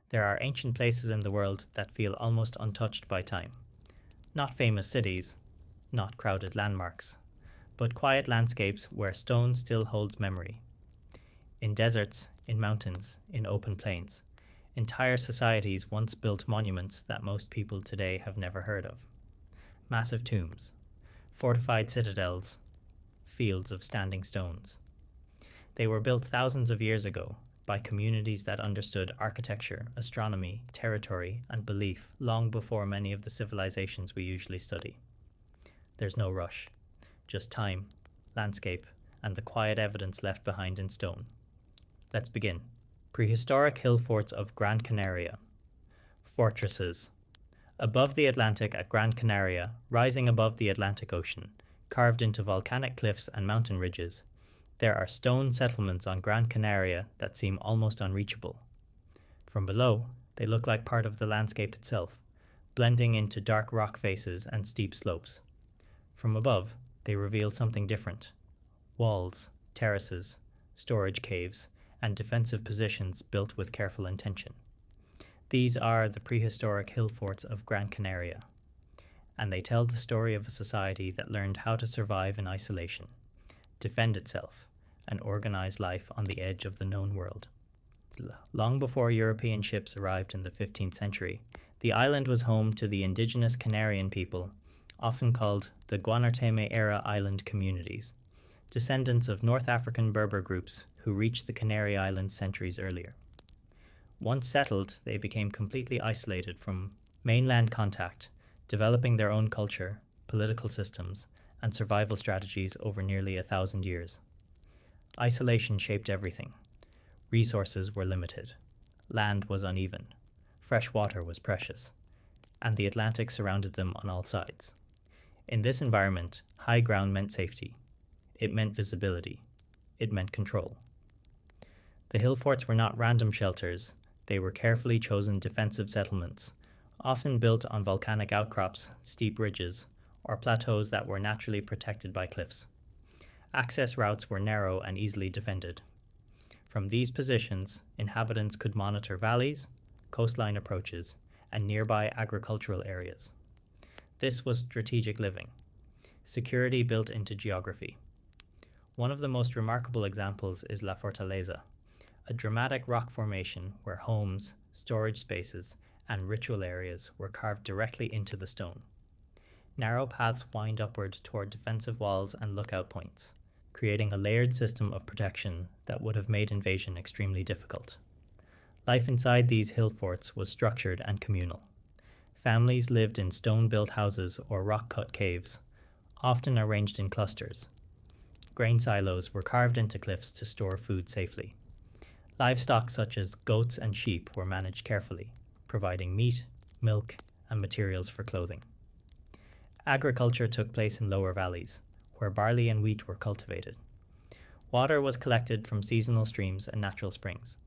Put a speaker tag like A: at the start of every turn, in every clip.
A: There are ancient places in the world that feel almost untouched by time. Not famous cities, not crowded landmarks, but quiet landscapes where stone still holds memory. In deserts, in mountains, in open plains, entire societies once built monuments that most people today have never heard of. Massive tombs, fortified citadels, fields of standing stones. They were built thousands of years ago by communities that understood architecture, astronomy, territory, and belief long before many of the civilizations we usually study. There's no rush, just time, landscape, and the quiet evidence left behind in stone. Let's begin. Prehistoric hill forts of Gran Canaria. Fortresses. Above the Atlantic at Gran Canaria, rising above the Atlantic Ocean, carved into volcanic cliffs and mountain ridges, there are stone settlements on Gran Canaria that seem almost unreachable. From below, they look like part of the landscape itself, blending into dark rock faces and steep slopes. From above, they reveal something different. Walls, terraces, storage caves, and defensive positions built with careful intention. These are the prehistoric hill forts of Gran Canaria, and they tell the story of a society that learned how to survive in isolation, defend itself, and organize life on the edge of the known world. Long before European ships arrived in the 15th century, the island was home to the indigenous Canarian people, often called the Guanarteme-era island communities, descendants of North African Berber groups who reached the Canary Islands centuries earlier. Once settled, they became completely isolated from mainland contact, developing their own culture, political systems, and survival strategies over nearly 1,000 years. Isolation shaped everything. Resources were limited. Land was uneven. Fresh water was precious. And the Atlantic surrounded them on all sides. In this environment, high ground meant safety. It meant visibility. It meant control. The hill forts were not random shelters. They were carefully chosen defensive settlements, often built on volcanic outcrops, steep ridges, or plateaus that were naturally protected by cliffs. Access routes were narrow and easily defended. From these positions, inhabitants could monitor valleys, coastline approaches, and nearby agricultural areas. This was strategic living, security built into geography. One of the most remarkable examples is La Fortaleza, a dramatic rock formation where homes, storage spaces, and ritual areas were carved directly into the stone. Narrow paths wind upward toward defensive walls and lookout points, creating a layered system of protection that would have made invasion extremely difficult. Life inside these hill forts was structured and communal. Families lived in stone-built houses or rock-cut caves, often arranged in clusters. Grain silos were carved into cliffs to store food safely. Livestock such as goats and sheep were managed carefully, providing meat, milk, and materials for clothing. Agriculture took place in lower valleys, where barley and wheat were cultivated. Water was collected from seasonal streams and natural springs.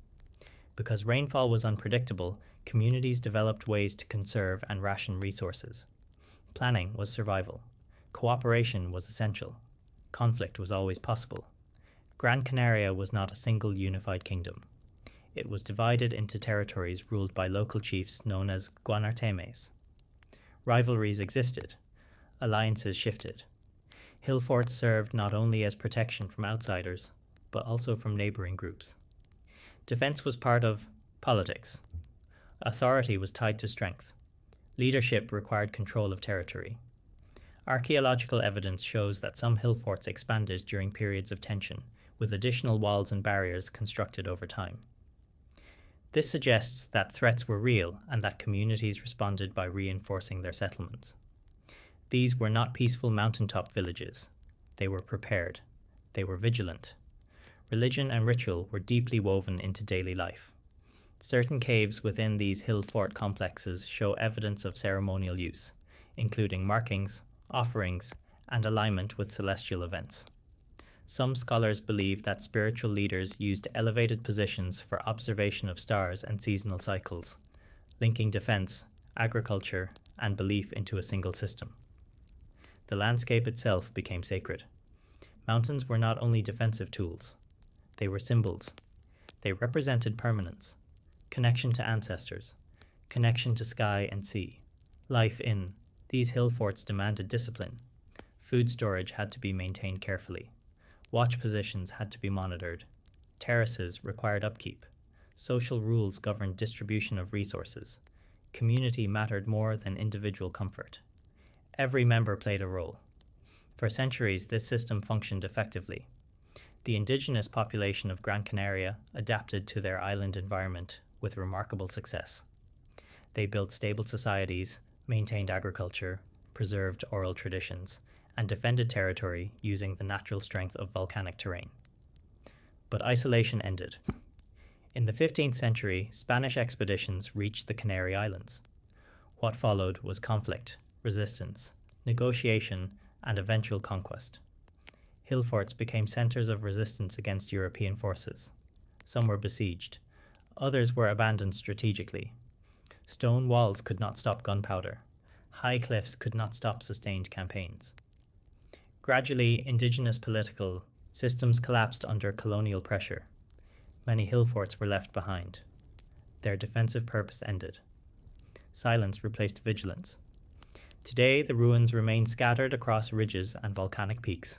A: Because rainfall was unpredictable, communities developed ways to conserve and ration resources. Planning was survival. Cooperation was essential. Conflict was always possible. Gran Canaria was not a single unified kingdom. It was divided into territories ruled by local chiefs known as Guanartemes. Rivalries existed. Alliances shifted. Hill forts served not only as protection from outsiders, but also from neighboring groups. Defense was part of politics. Authority was tied to strength. Leadership required control of territory. Archaeological evidence shows that some hill forts expanded during periods of tension, with additional walls and barriers constructed over time. This suggests that threats were real and that communities responded by reinforcing their settlements. These were not peaceful mountaintop villages. They were prepared. They were vigilant. Religion and ritual were deeply woven into daily life. Certain caves within these hill fort complexes show evidence of ceremonial use, including markings, offerings, and alignment with celestial events. Some scholars believe that spiritual leaders used elevated positions for observation of stars and seasonal cycles, linking defense, agriculture, and belief into a single system. The landscape itself became sacred. Mountains were not only defensive tools, they were symbols. They represented permanence. connection to ancestors, connection to sky and sea. Life in these hill forts demanded discipline. Food storage had to be maintained carefully. Watch positions had to be monitored. Terraces required upkeep. Social rules governed distribution of resources. Community mattered more than individual comfort. Every member played a role. For centuries, this system functioned effectively. The indigenous population of Gran Canaria adapted to their island environment with remarkable success. They built stable societies, maintained agriculture, preserved oral traditions, and defended territory using the natural strength of volcanic terrain. But isolation ended. In the 15th century, Spanish expeditions reached the Canary Islands. What followed was conflict, resistance, negotiation, and eventual conquest. Hill forts became centers of resistance against European forces. Some were besieged. Others were abandoned strategically. Stone walls could not stop gunpowder. High cliffs could not stop sustained campaigns. Gradually, indigenous political systems collapsed under colonial pressure. Many hill forts were left behind. Their defensive purpose ended. Silence replaced vigilance. Today, the ruins remain scattered across ridges and volcanic peaks,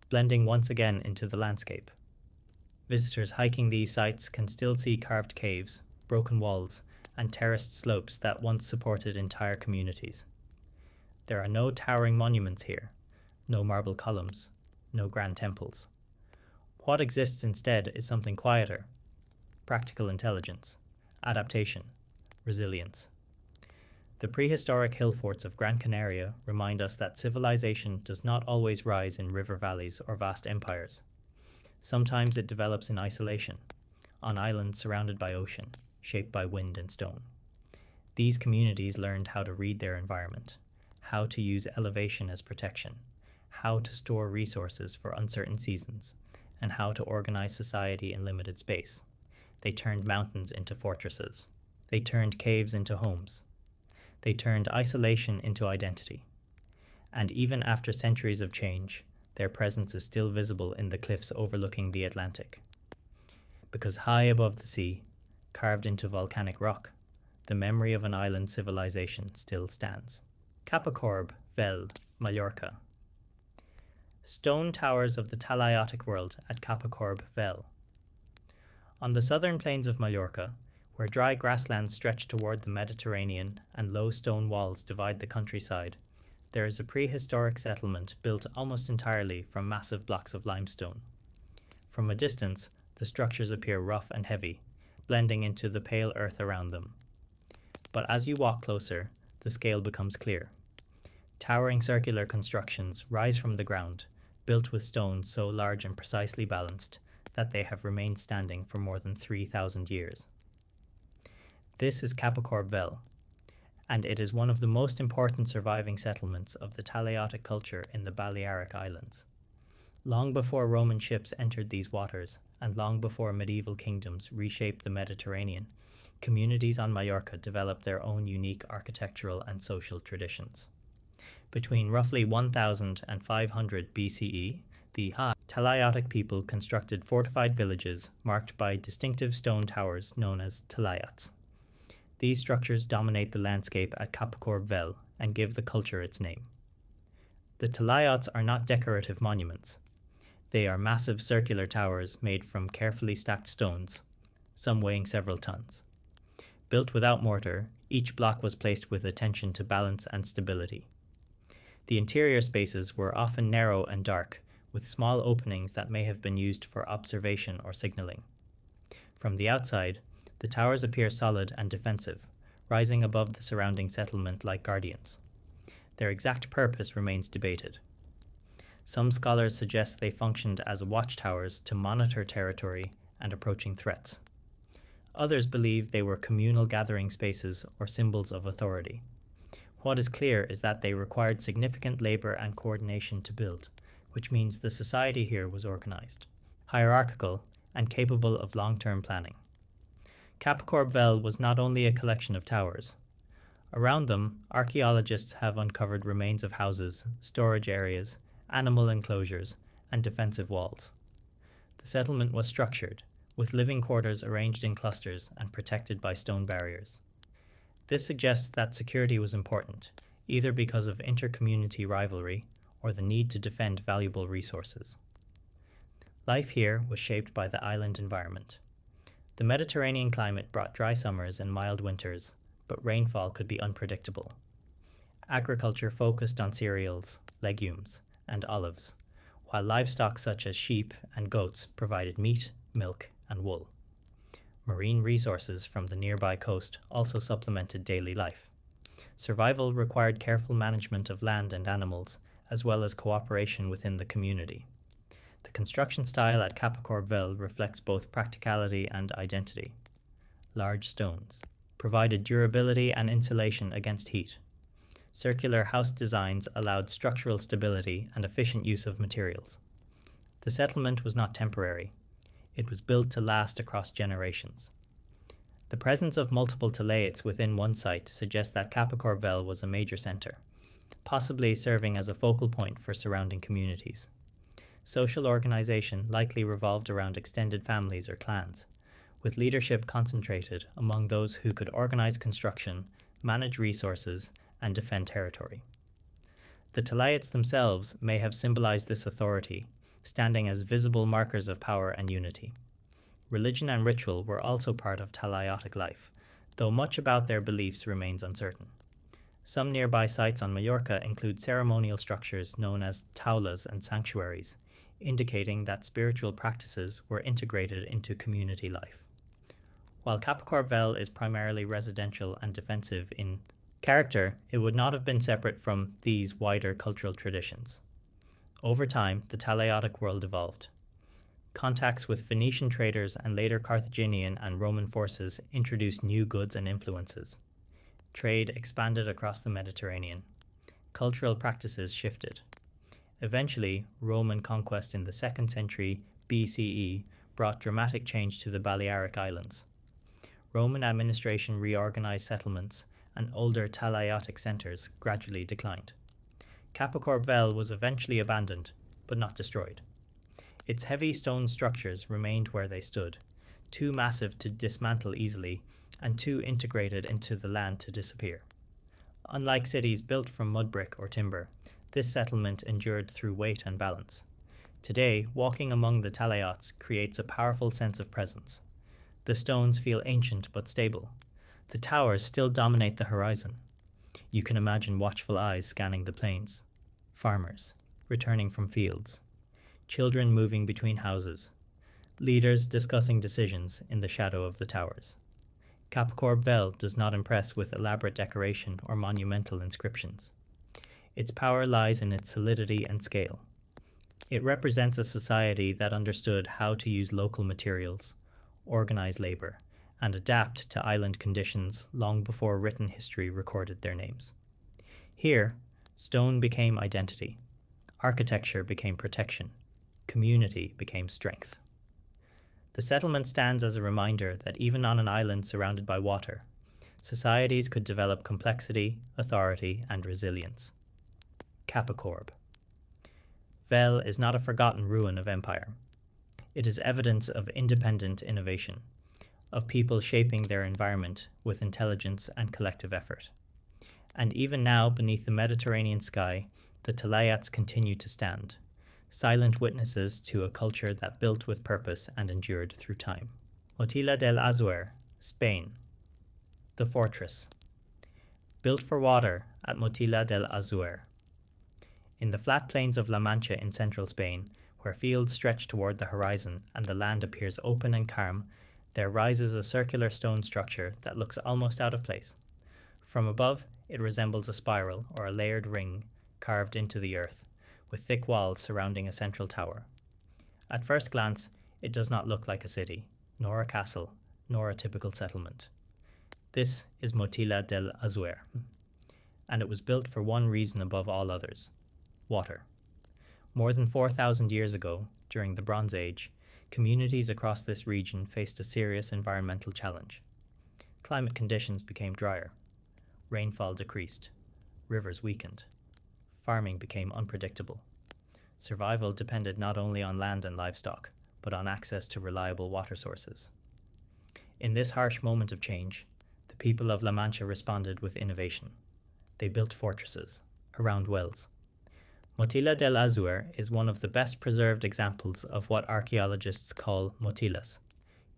A: blending once again into the landscape. Visitors hiking these sites can still see carved caves, broken walls, and terraced slopes that once supported entire communities. There are no towering monuments here, no marble columns, no grand temples. What exists instead is something quieter: practical intelligence, adaptation, resilience. The prehistoric hill forts of Gran Canaria remind us that civilization does not always rise in river valleys or vast empires. Sometimes it develops in isolation, on islands surrounded by ocean, shaped by wind and stone. These communities learned how to read their environment, how to use elevation as protection, how to store resources for uncertain seasons, and how to organize society in limited space. They turned mountains into fortresses. They turned caves into homes. They turned isolation into identity. And even after centuries of change, their presence is still visible in the cliffs overlooking the Atlantic. Because high above the sea, carved into volcanic rock, the memory of an island civilization still stands. Capacorb, Vel, Mallorca. Stone towers of the Talaiotic world at Capacorb, Vel. On the southern plains of Mallorca, where dry grasslands stretch toward the Mediterranean and low stone walls divide the countryside, there is a prehistoric settlement built almost entirely from massive blocks of limestone. From a distance, the structures appear rough and heavy, blending into the pale earth around them. But as you walk closer, the scale becomes clear. Towering circular constructions rise from the ground, built with stones so large and precisely balanced that they have remained standing for more than 3,000 years. This is Capacorb Vel, and it is one of the most important surviving settlements of the Talaiotic culture in the Balearic Islands. Long before Roman ships entered these waters, and long before medieval kingdoms reshaped the Mediterranean, communities on Mallorca developed their own unique architectural and social traditions. Between roughly 1000 and 500 BCE, the Talaiotic people constructed fortified villages marked by distinctive stone towers known as talayats. These structures dominate the landscape at Capacorb Vel and give the culture its name. The talayats are not decorative monuments. They are massive circular towers made from carefully stacked stones, some weighing several tons. Built without mortar, each block was placed with attention to balance and stability. The interior spaces were often narrow and dark, with small openings that may have been used for observation or signaling. From the outside, the towers appear solid and defensive, rising above the surrounding settlement like guardians. Their exact purpose remains debated. Some scholars suggest they functioned as watchtowers to monitor territory and approaching threats. Others believe they were communal gathering spaces or symbols of authority. What is clear is that they required significant labor and coordination to build, which means the society here was organized, hierarchical, and capable of long-term planning. Capacorb Vel was not only a collection of towers. Around them, archaeologists have uncovered remains of houses, storage areas, animal enclosures, and defensive walls. The settlement was structured, with living quarters arranged in clusters and protected by stone barriers. This suggests that security was important, either because of inter-community rivalry or the need to defend valuable resources. Life here was shaped by the island environment. The Mediterranean climate brought dry summers and mild winters, but rainfall could be unpredictable. Agriculture focused on cereals, legumes, and olives, while livestock such as sheep and goats provided meat, milk, and wool. Marine resources from the nearby coast also supplemented daily life. Survival required careful management of land and animals, as well as cooperation within the community. The construction style at Capicorville reflects both practicality and identity. Large stones provided durability and insulation against heat. Circular house designs allowed structural stability and efficient use of materials. The settlement was not temporary. It was built to last across generations. The presence of multiple talayates within one site suggests that Capicorville was a major center, possibly serving as a focal point for surrounding communities. Social organization likely revolved around extended families or clans, with leadership concentrated among those who could organize construction, manage resources, and defend territory. The talayates themselves may have symbolized this authority, standing as visible markers of power and unity. Religion and ritual were also part of talayotic life, though much about their beliefs remains uncertain. Some nearby sites on Majorca include ceremonial structures known as taulas and sanctuaries, indicating that spiritual practices were integrated into community life. While Capicorville is primarily residential and defensive in character, it would not have been separate from these wider cultural traditions. Over time, the talayotic world evolved. Contacts with Phoenician traders and later Carthaginian and Roman forces introduced new goods and influences. Trade expanded across the Mediterranean. Cultural practices shifted. Eventually, Roman conquest in the 2nd century BCE brought dramatic change to the Balearic Islands. Roman administration reorganized settlements, and older talayotic centers gradually declined. Capicorville was eventually abandoned, but not destroyed. Its heavy stone structures remained where they stood, too massive to dismantle easily and too integrated into the land to disappear. Unlike cities built from mud brick or timber, this settlement endured through weight and balance. Today, walking among the talayots creates a powerful sense of presence. The stones feel ancient but stable. The towers still dominate the horizon. You can imagine watchful eyes scanning the plains. Farmers, returning from fields. Children moving between houses. Leaders discussing decisions in the shadow of the towers. Capicorville does not impress with elaborate decoration or monumental inscriptions. Its power lies in its solidity and scale. It represents a society that understood how to use local materials, organize labor, and adapt to island conditions long before written history recorded their names. Here, stone became identity, architecture became protection, community became strength. The settlement stands as a reminder that even on an island surrounded by water, societies could develop complexity, authority, and resilience. Capicorb. Vel is not a forgotten ruin of empire. It is evidence of independent innovation, of people shaping their environment with intelligence and collective effort. And even now, beneath the Mediterranean sky, the talayats continue to stand, silent witnesses to a culture that built with purpose and endured through time. Motilla del Azuer, Spain. The fortress. Built for water at Motilla del Azuer. In the flat plains of La Mancha in central Spain, where fields stretch toward the horizon and the land appears open and calm, there rises a circular stone structure that looks almost out of place. From above, it resembles a spiral or a layered ring carved into the earth, with thick walls surrounding a central tower. At first glance, it does not look like a city, nor a castle, nor a typical settlement. This is Motilla del Azuer, and it was built for one reason above all others: water. More than 4,000 years ago, during the Bronze Age, communities across this region faced a serious environmental challenge. Climate conditions became drier. Rainfall decreased. Rivers weakened. Farming became unpredictable. Survival depended not only on land and livestock, but on access to reliable water sources. In this harsh moment of change, the people of La Mancha responded with innovation. They built fortresses around wells. Motilla del Azuer is one of the best preserved examples of what archaeologists call motillas,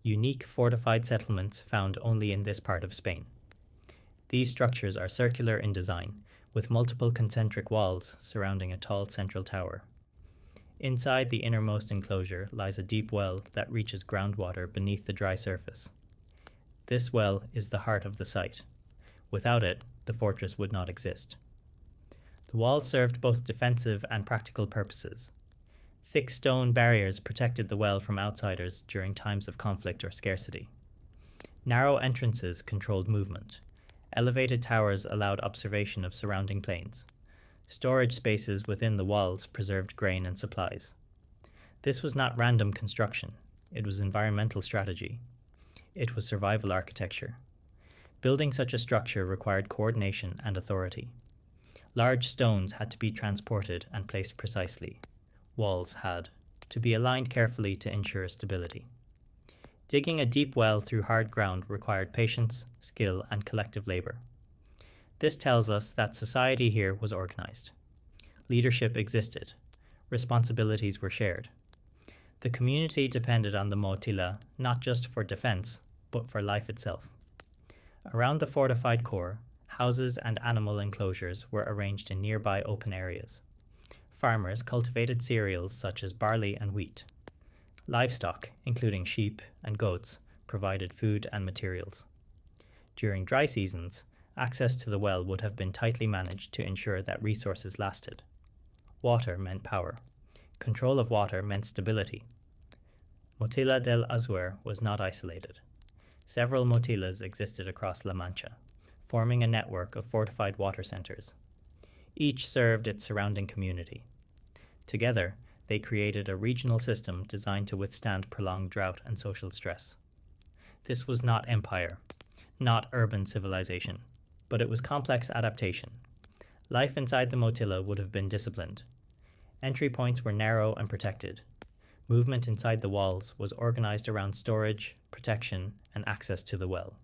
A: unique fortified settlements found only in this part of Spain. These structures are circular in design, with multiple concentric walls surrounding a tall central tower. Inside the innermost enclosure lies a deep well that reaches groundwater beneath the dry surface. This well is the heart of the site. Without it, the fortress would not exist. The walls served both defensive and practical purposes. Thick stone barriers protected the well from outsiders during times of conflict or scarcity. Narrow entrances controlled movement. Elevated towers allowed observation of surrounding plains. Storage spaces within the walls preserved grain and supplies. This was not random construction. It was environmental strategy. It was survival architecture. Building such a structure required coordination and authority. Large stones had to be transported and placed precisely. Walls had to be aligned carefully to ensure stability. Digging a deep well through hard ground required patience, skill, and collective labor. This tells us that society here was organized. Leadership existed. Responsibilities were shared. The community depended on the motilla not just for defense, but for life itself. Around the fortified core, houses and animal enclosures were arranged in nearby open areas. Farmers cultivated cereals such as barley and wheat. Livestock, including sheep and goats, provided food and materials. During dry seasons, access to the well would have been tightly managed to ensure that resources lasted. Water meant power. Control of water meant stability. Motilla del Azuer was not isolated. Several motillas existed across La Mancha, forming a network of fortified water centers. Each served its surrounding community. Together, they created a regional system designed to withstand prolonged drought and social stress. This was not empire, not urban civilization, but it was complex adaptation. Life inside the motilla would have been disciplined. Entry points were narrow and protected. Movement inside the walls was organized around storage, protection, and access to the well.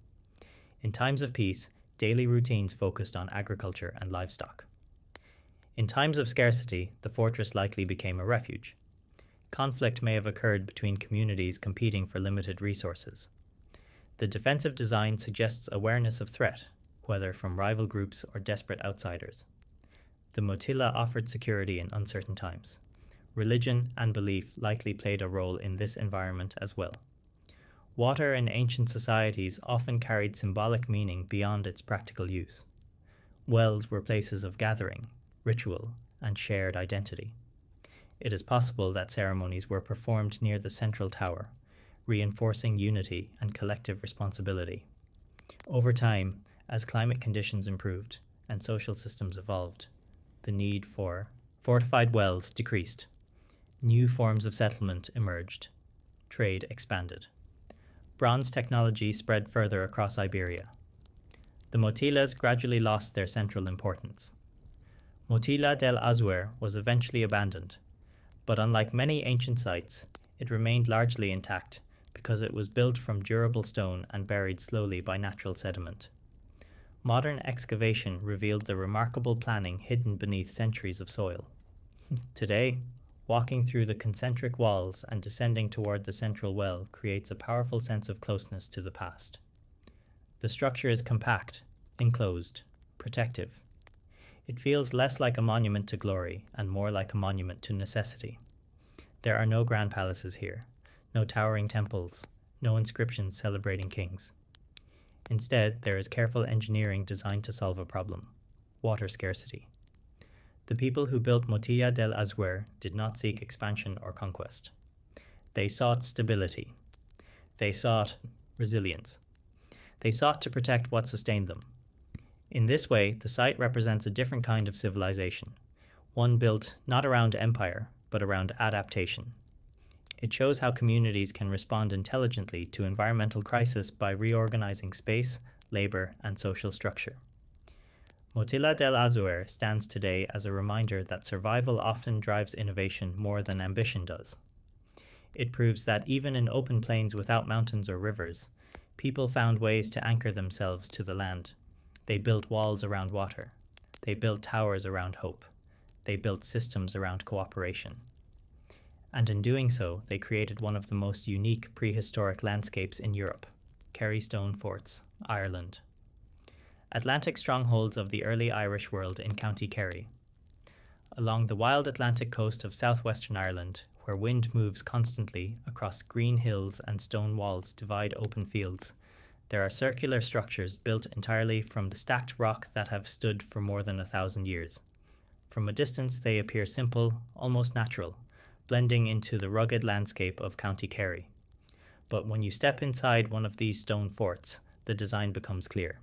A: In times of peace, daily routines focused on agriculture and livestock. In times of scarcity, the fortress likely became a refuge. Conflict may have occurred between communities competing for limited resources. The defensive design suggests awareness of threat, whether from rival groups or desperate outsiders. The motilla offered security in uncertain times. Religion and belief likely played a role in this environment as well. Water in ancient societies often carried symbolic meaning beyond its practical use. Wells were places of gathering, ritual, and shared identity. It is possible that ceremonies were performed near the central tower, reinforcing unity and collective responsibility. Over time, as climate conditions improved and social systems evolved, the need for fortified wells decreased. New forms of settlement emerged. Trade expanded. Bronze technology spread further across Iberia. The motillas gradually lost their central importance. Motilla del Azuer was eventually abandoned, but unlike many ancient sites, it remained largely intact because it was built from durable stone and buried slowly by natural sediment. Modern excavation revealed the remarkable planning hidden beneath centuries of soil. Today, walking through the concentric walls and descending toward the central well creates a powerful sense of closeness to the past. The structure is compact, enclosed, protective. It feels less like a monument to glory and more like a monument to necessity. There are no grand palaces here, no towering temples, no inscriptions celebrating kings. Instead, there is careful engineering designed to solve a problem: water scarcity. The people who built Motilla del Azuer did not seek expansion or conquest. They sought stability. They sought resilience. They sought to protect what sustained them. In this way, the site represents a different kind of civilization, one built not around empire, but around adaptation. It shows how communities can respond intelligently to environmental crisis by reorganizing space, labor, and social structure. Motilla del Azuer stands today as a reminder that survival often drives innovation more than ambition does. It proves that even in open plains without mountains or rivers, people found ways to anchor themselves to the land. They built walls around water. They built towers around hope. They built systems around cooperation. And in doing so, they created one of the most unique prehistoric landscapes in Europe, Kerry Stone Forts, Ireland. Atlantic strongholds of the early Irish world in County Kerry. Along the wild Atlantic coast of southwestern Ireland, where wind moves constantly across green hills and stone walls divide open fields, there are circular structures built entirely from the stacked rock that have stood for more than 1,000 years. From a distance they appear simple, almost natural, blending into the rugged landscape of County Kerry. But when you step inside one of these stone forts, the design becomes clear.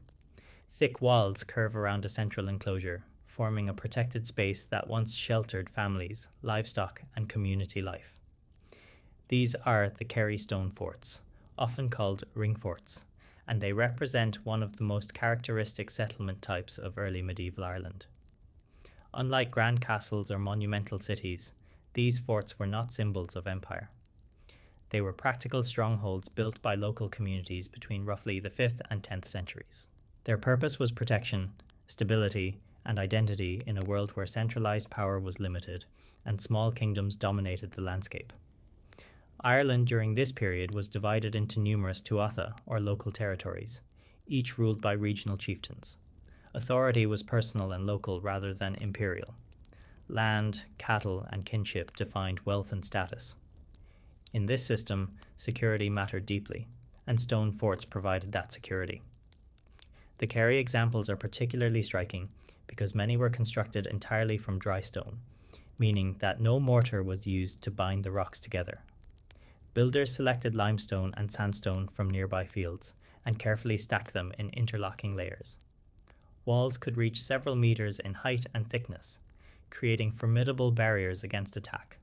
A: Thick walls curve around a central enclosure, forming a protected space that once sheltered families, livestock, and community life. These are the Kerry Stone Forts, often called ring forts, and they represent one of the most characteristic settlement types of early medieval Ireland. Unlike grand castles or monumental cities, these forts were not symbols of empire. They were practical strongholds built by local communities between roughly the 5th and 10th centuries. Their purpose was protection, stability, and identity in a world where centralized power was limited and small kingdoms dominated the landscape. Ireland during this period was divided into numerous tuatha, or local territories, each ruled by regional chieftains. Authority was personal and local rather than imperial. Land, cattle, and kinship defined wealth and status. In this system, security mattered deeply, and stone forts provided that security. The Kerry examples are particularly striking because many were constructed entirely from dry stone, meaning that no mortar was used to bind the rocks together. Builders selected limestone and sandstone from nearby fields and carefully stacked them in interlocking layers. Walls could reach several meters in height and thickness, creating formidable barriers against attack.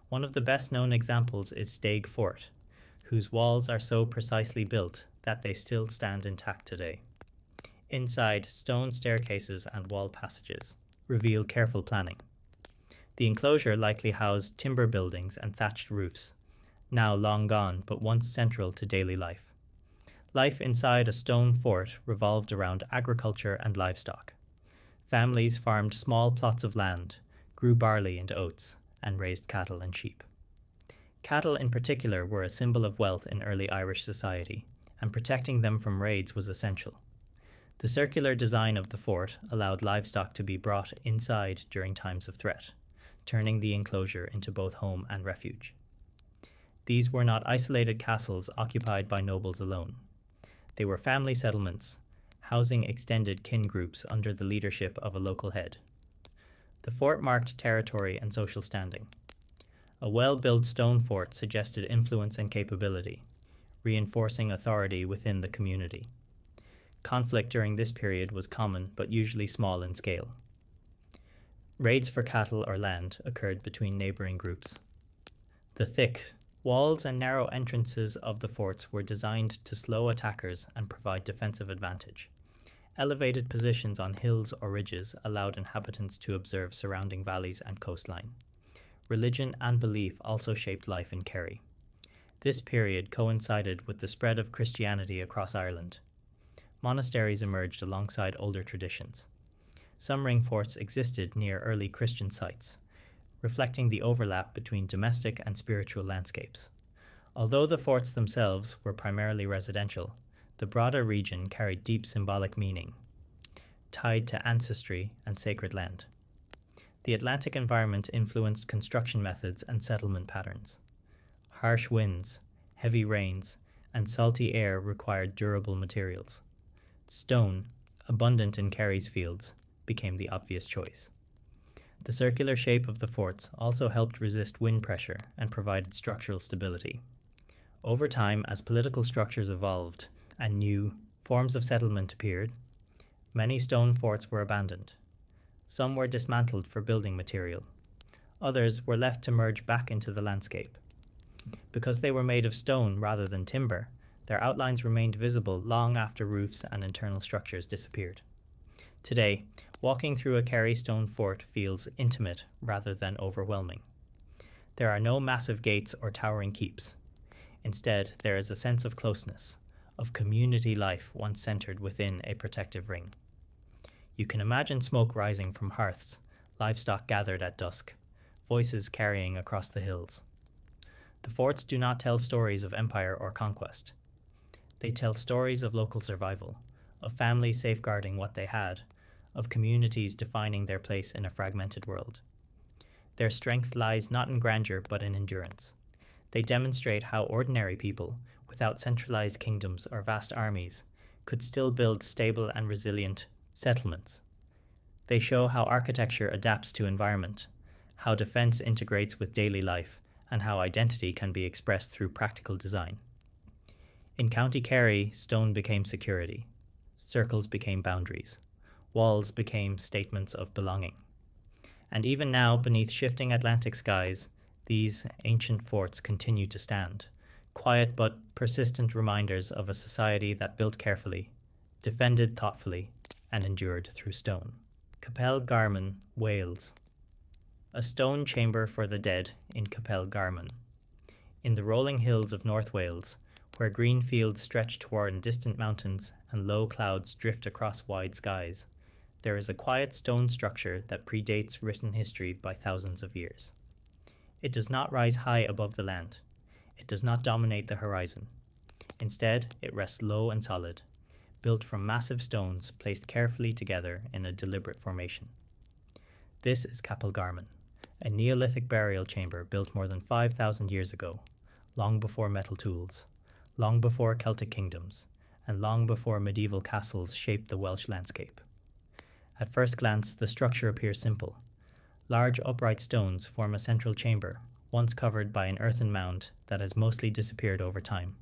A: One of the best-known examples is Staig Fort, whose walls are so precisely built that they still stand intact today. Inside, stone staircases and wall passages reveal careful planning. The enclosure likely housed timber buildings and thatched roofs, now long gone but once central to daily life. Life inside a stone fort revolved around agriculture and livestock. Families farmed small plots of land, grew barley and oats, and raised cattle and sheep. Cattle in particular were a symbol of wealth in early Irish society, and protecting them from raids was essential. The circular design of the fort allowed livestock to be brought inside during times of threat, turning the enclosure into both home and refuge. These were not isolated castles occupied by nobles alone. They were family settlements, housing extended kin groups under the leadership of a local head. The fort marked territory and social standing. A well-built stone fort suggested influence and capability, reinforcing authority within the community. Conflict during this period was common but usually small in scale. Raids for cattle or land occurred between neighboring groups. The thick walls and narrow entrances of the forts were designed to slow attackers and provide defensive advantage. Elevated positions on hills or ridges allowed inhabitants to observe surrounding valleys and coastline. Religion and belief also shaped life in Kerry. This period coincided with the spread of Christianity across Ireland. Monasteries emerged alongside older traditions. Some ring forts existed near early Christian sites, reflecting the overlap between domestic and spiritual landscapes. Although the forts themselves were primarily residential, the broader region carried deep symbolic meaning, tied to ancestry and sacred land. The Atlantic environment influenced construction methods and settlement patterns. Harsh winds, heavy rains, and salty air required durable materials. Stone, abundant in Kerry's fields, became the obvious choice. The circular shape of the forts also helped resist wind pressure and provided structural stability. Over time, as political structures evolved and new forms of settlement appeared, many stone forts were abandoned. Some were dismantled for building material. Others were left to merge back into the landscape. Because they were made of stone rather than timber, their outlines remained visible long after roofs and internal structures disappeared. Today, walking through a Kerry stone fort feels intimate rather than overwhelming. There are no massive gates or towering keeps. Instead, there is a sense of closeness, of community life once centered within a protective ring. You can imagine smoke rising from hearths, livestock gathered at dusk, voices carrying across the hills. The forts do not tell stories of empire or conquest. They tell stories of local survival, of families safeguarding what they had, of communities defining their place in a fragmented world. Their strength lies not in grandeur but in endurance. They demonstrate how ordinary people, without centralized kingdoms or vast armies, could still build stable and resilient settlements. They show how architecture adapts to environment, how defense integrates with daily life, and how identity can be expressed through practical design. In County Kerry, stone became security. Circles became boundaries. Walls became statements of belonging. And even now, beneath shifting Atlantic skies, these ancient forts continue to stand, quiet but persistent reminders of a society that built carefully, defended thoughtfully, and endured through stone. Capel Garman, Wales. A stone chamber for the dead in Capel Garman. In the rolling hills of North Wales, where green fields stretch toward distant mountains and low clouds drift across wide skies, there is a quiet stone structure that predates written history by thousands of years. It does not rise high above the land. It does not dominate the horizon. Instead, it rests low and solid, built from massive stones placed carefully together in a deliberate formation. This is Capel Garman, a Neolithic burial chamber built more than 5,000 years ago, long before metal tools, long before Celtic kingdoms, and long before medieval castles shaped the Welsh landscape. At first glance, the structure appears simple. Large upright stones form a central chamber, once covered by an earthen mound that has mostly disappeared over time.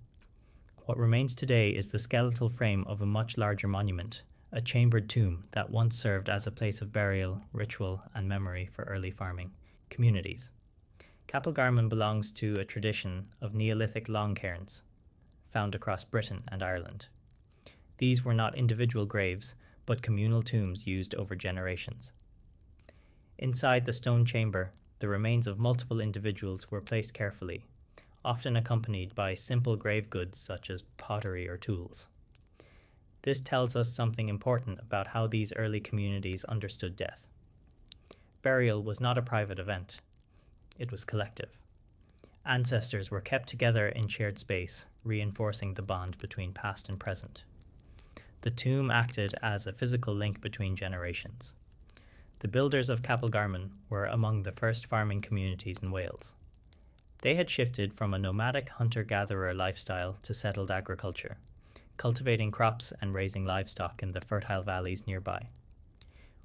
A: What remains today is the skeletal frame of a much larger monument, a chambered tomb that once served as a place of burial, ritual, and memory for early farming communities. Capel Garman belongs to a tradition of Neolithic long cairns, found across Britain and Ireland. These were not individual graves, but communal tombs used over generations. Inside the stone chamber, the remains of multiple individuals were placed carefully, often accompanied by simple grave goods such as pottery or tools. This tells us something important about how these early communities understood death. Burial was not a private event. It was collective. Ancestors were kept together in shared space, reinforcing the bond between past and present. The tomb acted as a physical link between generations. The builders of Capel Garman were among the first farming communities in Wales. They had shifted from a nomadic hunter-gatherer lifestyle to settled agriculture, cultivating crops and raising livestock in the fertile valleys nearby.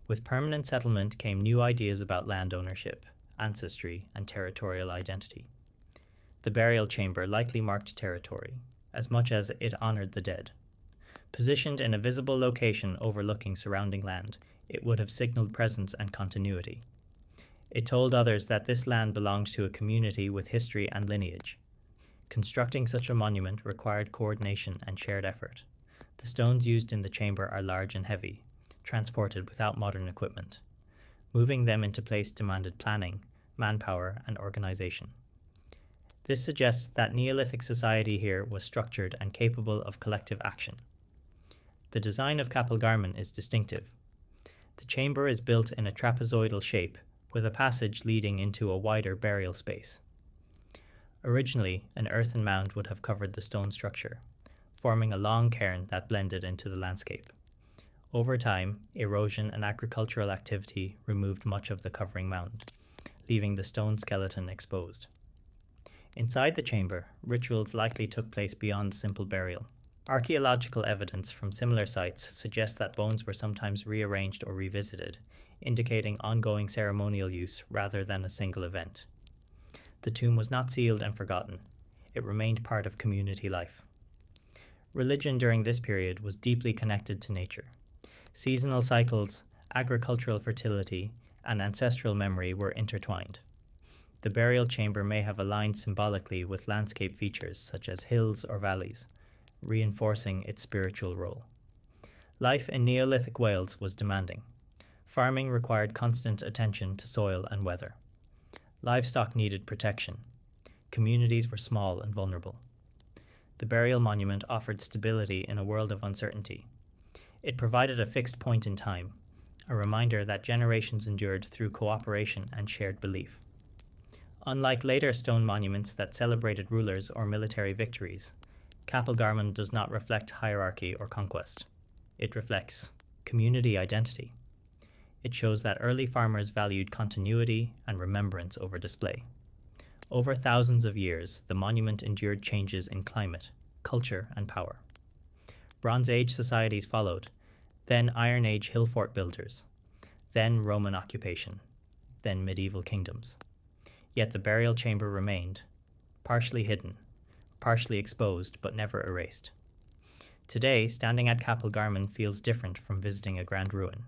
A: With permanent settlement came new ideas about land ownership, ancestry, and territorial identity. The burial chamber likely marked territory, as much as it honored the dead. Positioned in a visible location overlooking surrounding land, it would have signaled presence and continuity. It told others that this land belonged to a community with history and lineage. Constructing such a monument required coordination and shared effort. The stones used in the chamber are large and heavy, transported without modern equipment. Moving them into place demanded planning, manpower, and organization. This suggests that Neolithic society here was structured and capable of collective action. The design of Capel Garman is distinctive. The chamber is built in a trapezoidal shape, with a passage leading into a wider burial space. Originally, an earthen mound would have covered the stone structure, forming a long cairn that blended into the landscape. Over time, erosion and agricultural activity removed much of the covering mound, leaving the stone skeleton exposed. Inside the chamber, rituals likely took place beyond simple burial. Archaeological evidence from similar sites suggests that bones were sometimes rearranged or revisited, indicating ongoing ceremonial use rather than a single event. The tomb was not sealed and forgotten. It remained part of community life. Religion during this period was deeply connected to nature. Seasonal cycles, agricultural fertility, and ancestral memory were intertwined. The burial chamber may have aligned symbolically with landscape features such as hills or valleys, reinforcing its spiritual role. Life in Neolithic Wales was demanding. Farming required constant attention to soil and weather. Livestock needed protection. Communities were small and vulnerable. The burial monument offered stability in a world of uncertainty. It provided a fixed point in time, a reminder that generations endured through cooperation and shared belief. Unlike later stone monuments that celebrated rulers or military victories, Capel Garman does not reflect hierarchy or conquest. It reflects community identity. It shows that early farmers valued continuity and remembrance over display. Over thousands of years, the monument endured changes in climate, culture, and power. Bronze Age societies followed, then Iron Age hill fort builders, then Roman occupation, then medieval kingdoms. Yet the burial chamber remained, partially hidden, partially exposed, but never erased. Today, standing at Capel Garman feels different from visiting a grand ruin.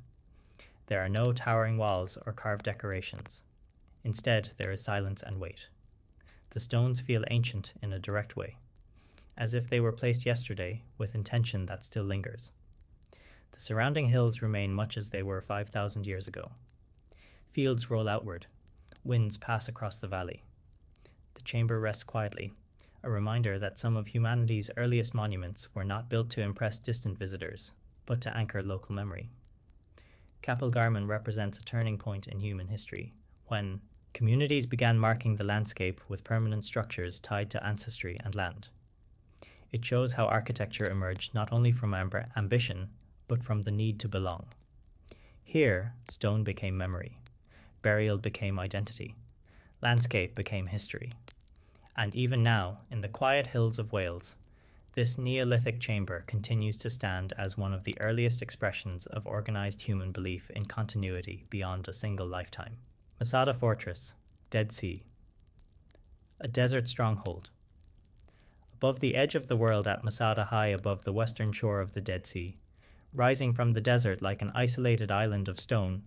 A: There are no towering walls or carved decorations. Instead, there is silence and weight. The stones feel ancient in a direct way, as if they were placed yesterday with intention that still lingers. The surrounding hills remain much as they were 5,000 years ago. Fields roll outward. Winds pass across the valley. The chamber rests quietly, a reminder that some of humanity's earliest monuments were not built to impress distant visitors, but to anchor local memory. Capel Garman represents a turning point in human history, when communities began marking the landscape with permanent structures tied to ancestry and land. It shows how architecture emerged not only from ambition, but from the need to belong. Here, stone became memory, burial became identity, landscape became history. And even now, in the quiet hills of Wales, this Neolithic chamber continues to stand as one of the earliest expressions of organized human belief in continuity beyond a single lifetime. Masada Fortress, Dead Sea. A desert stronghold. Above the edge of the world at Masada, high above the western shore of the Dead Sea, rising from the desert like an isolated island of stone,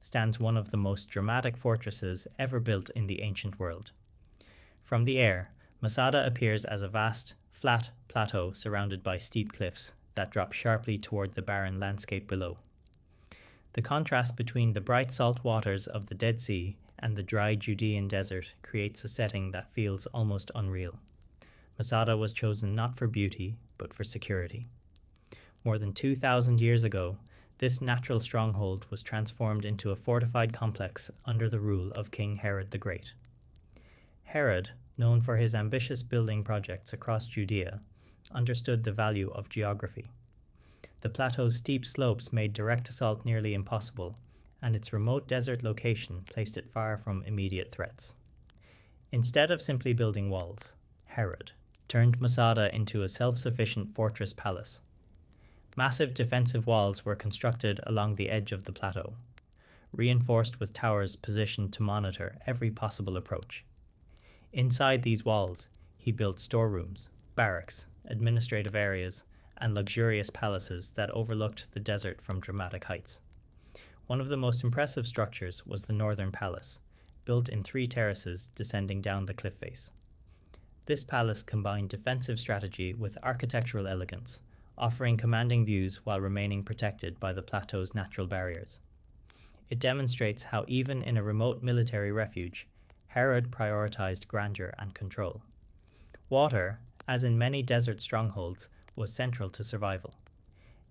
A: stands one of the most dramatic fortresses ever built in the ancient world. From the air, Masada appears as a vast, flat plateau surrounded by steep cliffs that drop sharply toward the barren landscape below. The contrast between the bright salt waters of the Dead Sea and the dry Judean desert creates a setting that feels almost unreal. Masada was chosen not for beauty, but for security. More than 2,000 years ago, this natural stronghold was transformed into a fortified complex under the rule of King Herod the Great. Herod, known for his ambitious building projects across Judea, understood the value of geography. The plateau's steep slopes made direct assault nearly impossible, and its remote desert location placed it far from immediate threats. Instead of simply building walls, Herod turned Masada into a self-sufficient fortress palace. Massive defensive walls were constructed along the edge of the plateau, reinforced with towers positioned to monitor every possible approach. Inside these walls, he built storerooms, barracks, administrative areas, and luxurious palaces that overlooked the desert from dramatic heights. One of the most impressive structures was the Northern Palace, built in 3 terraces descending down the cliff face. This palace combined defensive strategy with architectural elegance, offering commanding views while remaining protected by the plateau's natural barriers. It demonstrates how even in a remote military refuge, Herod prioritized grandeur and control. Water, as in many desert strongholds, was central to survival.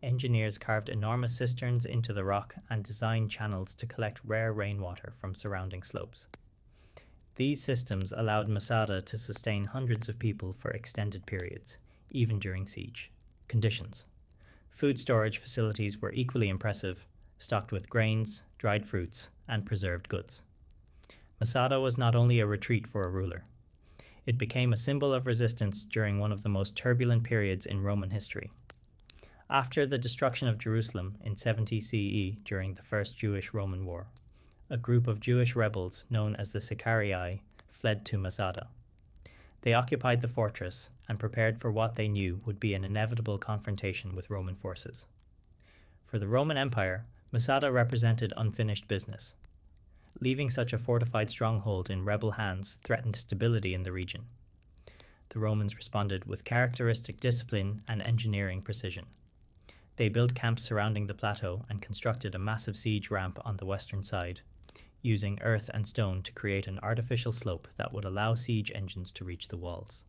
A: Engineers carved enormous cisterns into the rock and designed channels to collect rare rainwater from surrounding slopes. These systems allowed Masada to sustain hundreds of people for extended periods, even during siege conditions. Food storage facilities were equally impressive, stocked with grains, dried fruits, and preserved goods. Masada was not only a retreat for a ruler. It became a symbol of resistance during one of the most turbulent periods in Roman history. After the destruction of Jerusalem in 70 CE during the First Jewish-Roman War, a group of Jewish rebels known as the Sicarii fled to Masada. They occupied the fortress and prepared for what they knew would be an inevitable confrontation with Roman forces. For the Roman Empire, Masada represented unfinished business. Leaving such a fortified stronghold in rebel hands threatened stability in the region. The Romans responded with characteristic discipline and engineering precision. They built camps surrounding the plateau and constructed a massive siege ramp on the western side, using earth and stone to create an artificial slope that would allow siege engines to reach the walls.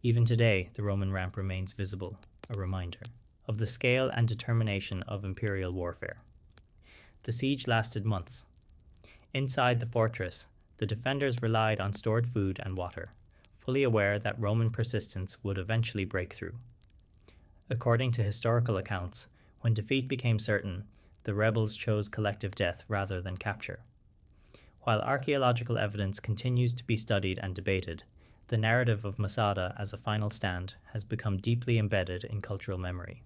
A: Even today, the Roman ramp remains visible, a reminder of the scale and determination of imperial warfare. The siege lasted months. Inside the fortress, the defenders relied on stored food and water, fully aware that Roman persistence would eventually break through. According to historical accounts, when defeat became certain, the rebels chose collective death rather than capture. While archaeological evidence continues to be studied and debated, the narrative of Masada as a final stand has become deeply embedded in cultural memory.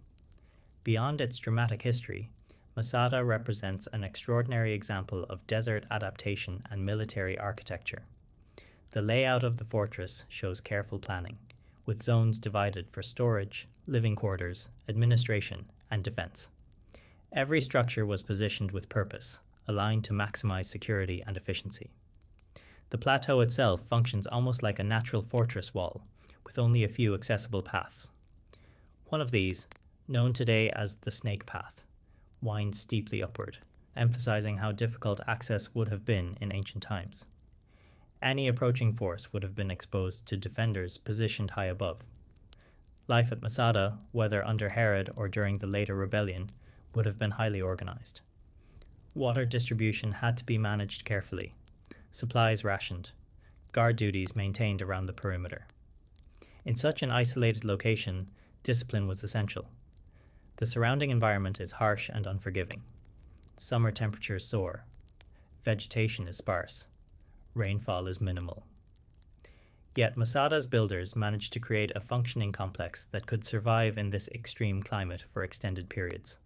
A: Beyond its dramatic history, Masada represents an extraordinary example of desert adaptation and military architecture. The layout of the fortress shows careful planning, with zones divided for storage, living quarters, administration, and defense. Every structure was positioned with purpose, aligned to maximize security and efficiency. The plateau itself functions almost like a natural fortress wall, with only a few accessible paths. One of these, known today as the Snake Path, winds steeply upward, emphasizing how difficult access would have been in ancient times. Any approaching force would have been exposed to defenders positioned high above. Life at Masada, whether under Herod or during the later rebellion, would have been highly organized. Water distribution had to be managed carefully, supplies rationed, guard duties maintained around the perimeter. In such an isolated location, discipline was essential. The surrounding environment is harsh and unforgiving. Summer temperatures soar. Vegetation is sparse. Rainfall is minimal. Yet Masada's builders managed to create a functioning complex that could survive in this extreme climate for extended periods.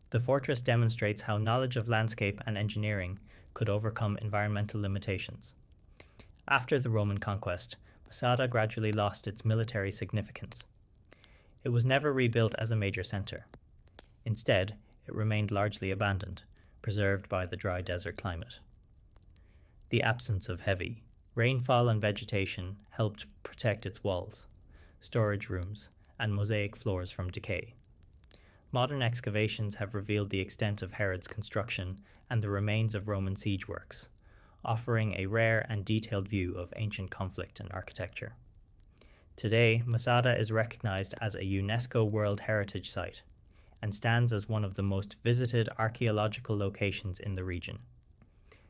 A: The fortress demonstrates how knowledge of landscape and engineering could overcome environmental limitations. After the Roman conquest, Masada gradually lost its military significance. It was never rebuilt as a major center. Instead, it remained largely abandoned, preserved by the dry desert climate. The absence of heavy rainfall and vegetation helped protect its walls, storage rooms, and mosaic floors from decay. Modern excavations have revealed the extent of Herod's construction and the remains of Roman siege works, offering a rare and detailed view of ancient conflict and architecture. Today, Masada is recognized as a UNESCO World Heritage Site and stands as one of the most visited archaeological locations in the region.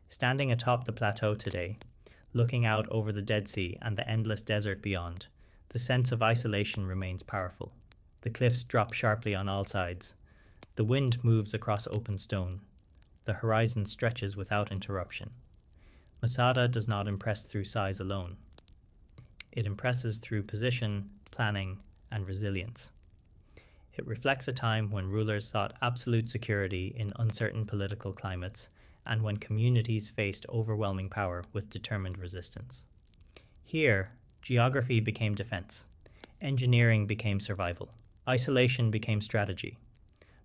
A: Standing atop the plateau today, looking out over the Dead Sea and the endless desert beyond, the sense of isolation remains powerful. The cliffs drop sharply on all sides. The wind moves across open stone. The horizon stretches without interruption. Masada does not impress through size alone. It impresses through position, planning, and resilience. It reflects a time when rulers sought absolute security in uncertain political climates and when communities faced overwhelming power with determined resistance. Here, geography became defense. Engineering became survival. Isolation became strategy.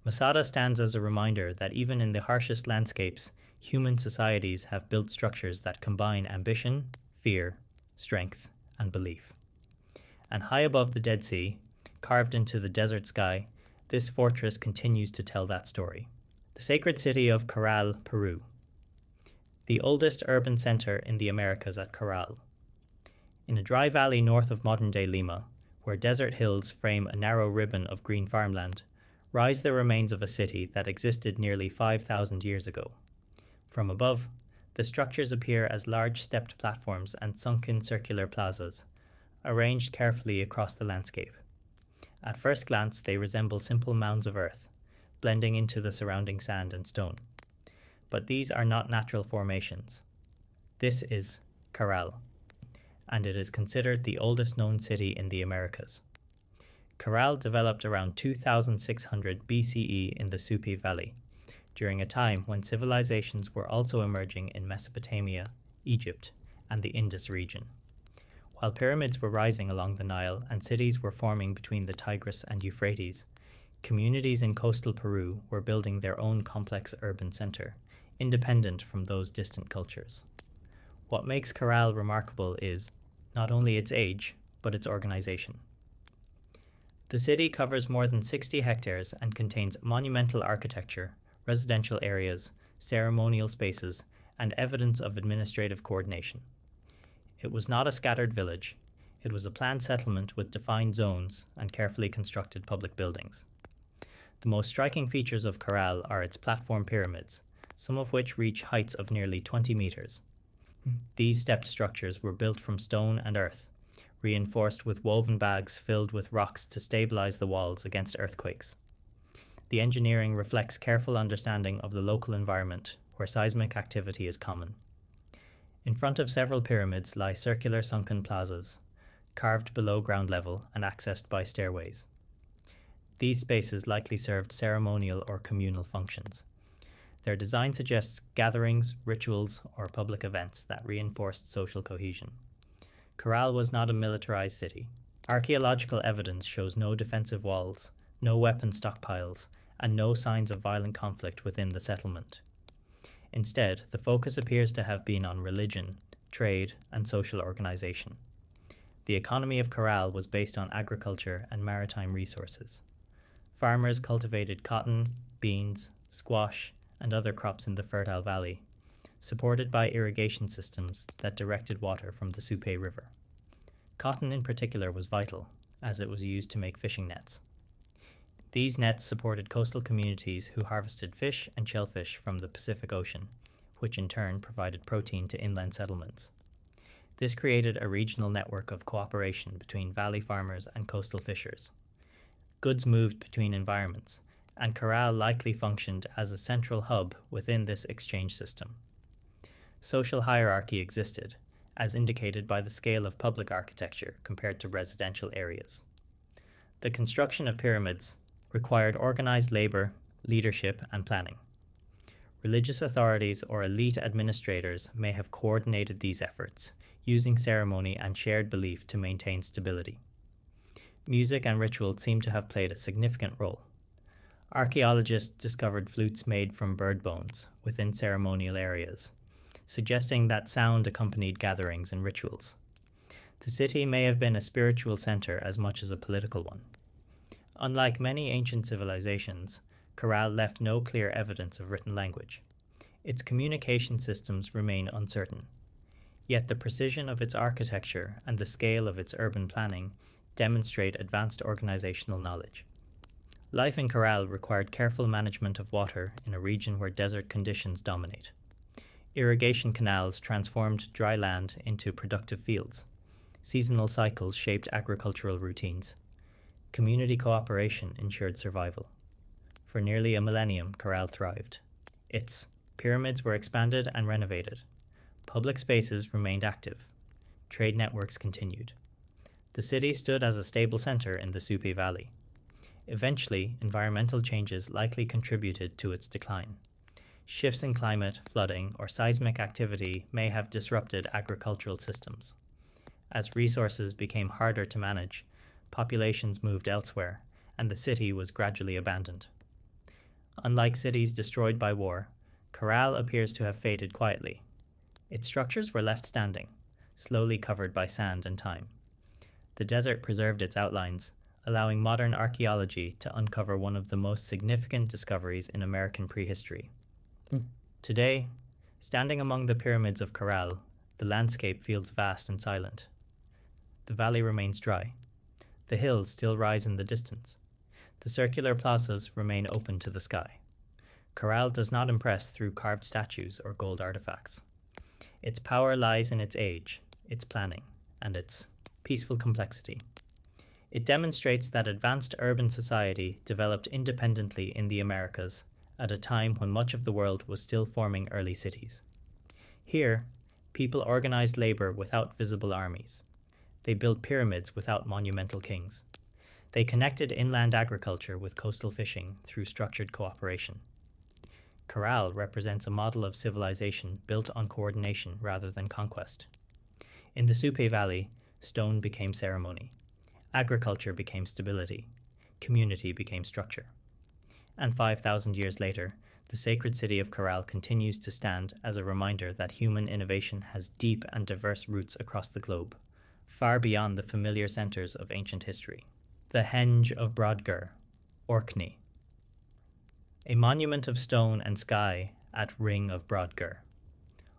A: Masada stands as a reminder that even in the harshest landscapes, human societies have built structures that combine ambition, fear, strength, and belief. And high above the Dead Sea, carved into the desert sky, this fortress continues to tell that story. The sacred city of Caral, Peru. The oldest urban center in the Americas at Caral. In a dry valley north of modern-day Lima, where desert hills frame a narrow ribbon of green farmland, rise the remains of a city that existed nearly 5,000 years ago. From above, the structures appear as large stepped platforms and sunken circular plazas, arranged carefully across the landscape. At first glance, they resemble simple mounds of earth, blending into the surrounding sand and stone. But these are not natural formations. This is Caral, and it is considered the oldest known city in the Americas. Caral developed around 2600 BCE in the Supi Valley, during a time when civilizations were also emerging in Mesopotamia, Egypt, and the Indus region. While pyramids were rising along the Nile and cities were forming between the Tigris and Euphrates, communities in coastal Peru were building their own complex urban center, independent from those distant cultures. What makes Caral remarkable is not only its age, but its organization. The city covers more than 60 hectares and contains monumental architecture, residential areas, ceremonial spaces, and evidence of administrative coordination. It was not a scattered village. It was a planned settlement with defined zones and carefully constructed public buildings. The most striking features of Corral are its platform pyramids, some of which reach heights of nearly 20 meters. These stepped structures were built from stone and earth, reinforced with woven bags filled with rocks to stabilize the walls against earthquakes. The engineering reflects careful understanding of the local environment, where seismic activity is common. In front of several pyramids lie circular sunken plazas, carved below ground level and accessed by stairways. These spaces likely served ceremonial or communal functions. Their design suggests gatherings, rituals, or public events that reinforced social cohesion. Corral was not a militarized city. Archaeological evidence shows no defensive walls, no weapon stockpiles, and no signs of violent conflict within the settlement. Instead, the focus appears to have been on religion, trade, and social organization. The economy of Corral was based on agriculture and maritime resources. Farmers cultivated cotton, beans, squash, and other crops in the fertile valley, supported by irrigation systems that directed water from the Supe River. Cotton in particular was vital, as it was used to make fishing nets. These nets supported coastal communities who harvested fish and shellfish from the Pacific Ocean, which in turn provided protein to inland settlements. This created a regional network of cooperation between valley farmers and coastal fishers. Goods moved between environments, and Corral likely functioned as a central hub within this exchange system. Social hierarchy existed, as indicated by the scale of public architecture compared to residential areas. The construction of pyramids required organized labor, leadership, and planning. Religious authorities or elite administrators may have coordinated these efforts, using ceremony and shared belief to maintain stability. Music and ritual seem to have played a significant role. Archaeologists discovered flutes made from bird bones within ceremonial areas, suggesting that sound accompanied gatherings and rituals. The city may have been a spiritual center as much as a political one. Unlike many ancient civilizations, Corral left no clear evidence of written language. Its communication systems remain uncertain. Yet the precision of its architecture and the scale of its urban planning demonstrate advanced organizational knowledge. Life in Corral required careful management of water in a region where desert conditions dominate. Irrigation canals transformed dry land into productive fields. Seasonal cycles shaped agricultural routines. Community cooperation ensured survival. For nearly a millennium, Corral thrived. Its pyramids were expanded and renovated. Public spaces remained active. Trade networks continued. The city stood as a stable center in the Supe Valley. Eventually, environmental changes likely contributed to its decline. Shifts in climate, flooding, or seismic activity may have disrupted agricultural systems. As resources became harder to manage, populations moved elsewhere, and the city was gradually abandoned. Unlike cities destroyed by war, Corral appears to have faded quietly. Its structures were left standing, slowly covered by sand and time. The desert preserved its outlines, allowing modern archaeology to uncover one of the most significant discoveries in American prehistory. Today, standing among the pyramids of Corral, the landscape feels vast and silent. The valley remains dry. The hills still rise in the distance. The circular plazas remain open to the sky. Corral does not impress through carved statues or gold artifacts. Its power lies in its age, its planning, and its peaceful complexity. It demonstrates that advanced urban society developed independently in the Americas at a time when much of the world was still forming early cities. Here, people organized labor without visible armies. They built pyramids without monumental kings. They connected inland agriculture with coastal fishing through structured cooperation. Corral represents a model of civilization built on coordination rather than conquest. In the Supe Valley, stone became ceremony. Agriculture became stability. Community became structure. And 5,000 years later, the sacred city of Corral continues to stand as a reminder that human innovation has deep and diverse roots across the globe, far beyond the familiar centers of ancient history. The Henge of Brodgar, Orkney. A monument of stone and sky at Ring of Brodgar.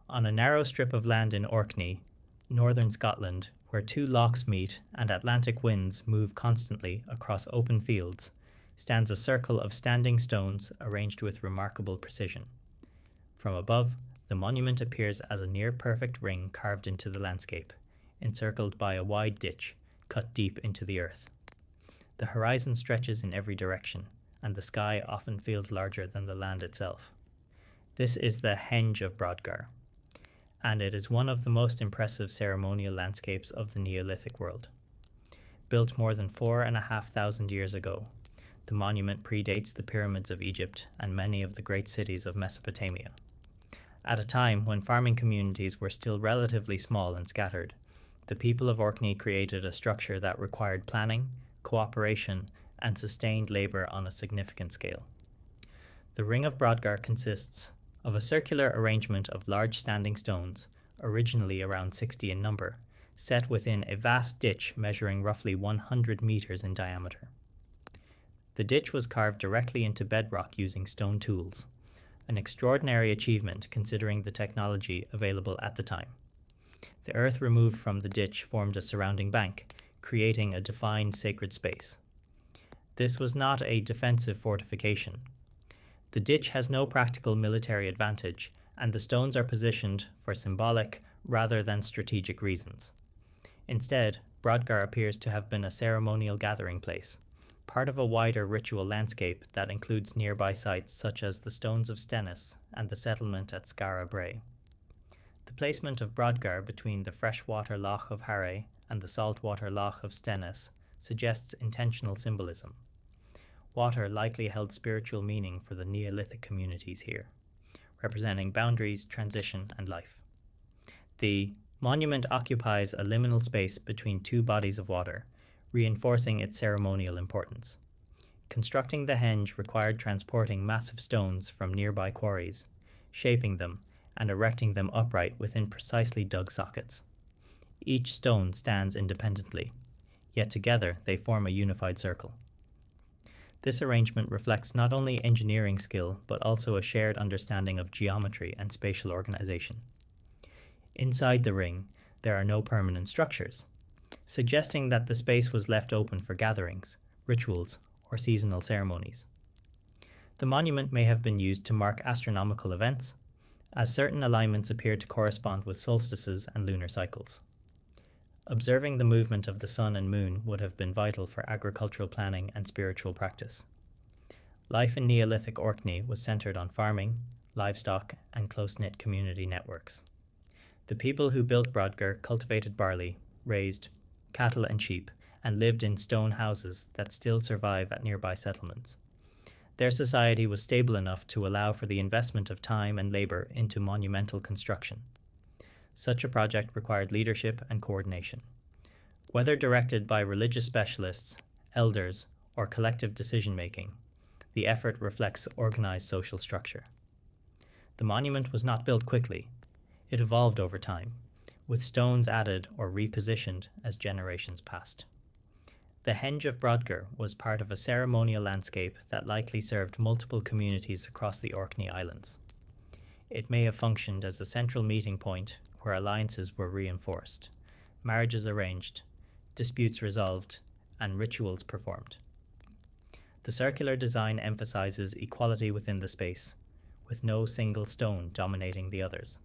A: On a narrow strip of land in Orkney, northern Scotland, where two lochs meet and Atlantic winds move constantly across open fields, stands a circle of standing stones arranged with remarkable precision. From above, the monument appears as a near-perfect ring carved into the landscape, encircled by a wide ditch cut deep into the earth. The horizon stretches in every direction, and the sky often feels larger than the land itself. This is the Henge of Brodgar, and it is one of the most impressive ceremonial landscapes of the Neolithic world. Built more than 4,500 years ago, the monument predates the pyramids of Egypt and many of the great cities of Mesopotamia. At a time when farming communities were still relatively small and scattered, the people of Orkney created a structure that required planning, cooperation, and sustained labor on a significant scale. The Ring of Brodgar consists of a circular arrangement of large standing stones, originally around 60 in number, set within a vast ditch measuring roughly 100 meters in diameter. The ditch was carved directly into bedrock using stone tools, an extraordinary achievement considering the technology available at the time. The earth removed from the ditch formed a surrounding bank, creating a defined sacred space. This was not a defensive fortification. The ditch has no practical military advantage, and the stones are positioned for symbolic rather than strategic reasons. Instead, Brodgar appears to have been a ceremonial gathering place, part of a wider ritual landscape that includes nearby sites such as the Stones of Stennis and the settlement at Skara Brae. The placement of Brodgar between the freshwater Loch of Harre and the saltwater Loch of Stennis suggests intentional symbolism. Water likely held spiritual meaning for the Neolithic communities here, representing boundaries, transition, and life. The monument occupies a liminal space between two bodies of water, reinforcing its ceremonial importance. Constructing the henge required transporting massive stones from nearby quarries, shaping them, and erecting them upright within precisely dug sockets. Each stone stands independently, yet together they form a unified circle. This arrangement reflects not only engineering skill, but also a shared understanding of geometry and spatial organization. Inside the ring, there are no permanent structures, suggesting that the space was left open for gatherings, rituals, or seasonal ceremonies. The monument may have been used to mark astronomical events, as certain alignments appear to correspond with solstices and lunar cycles. Observing the movement of the sun and moon would have been vital for agricultural planning and spiritual practice. Life in Neolithic Orkney was centered on farming, livestock, and close-knit community networks. The people who built Brodgar cultivated barley, raised cattle and sheep, and lived in stone houses that still survive at nearby settlements. Their society was stable enough to allow for the investment of time and labor into monumental construction. Such a project required leadership and coordination. Whether directed by religious specialists, elders, or collective decision-making, the effort reflects organized social structure. The monument was not built quickly. It evolved over time, with stones added or repositioned as generations passed. The Henge of Brodgar was part of a ceremonial landscape that likely served multiple communities across the Orkney Islands. It may have functioned as a central meeting point where alliances were reinforced, marriages arranged, disputes resolved, and rituals performed. The circular design emphasizes equality within the space, with no single stone dominating the others.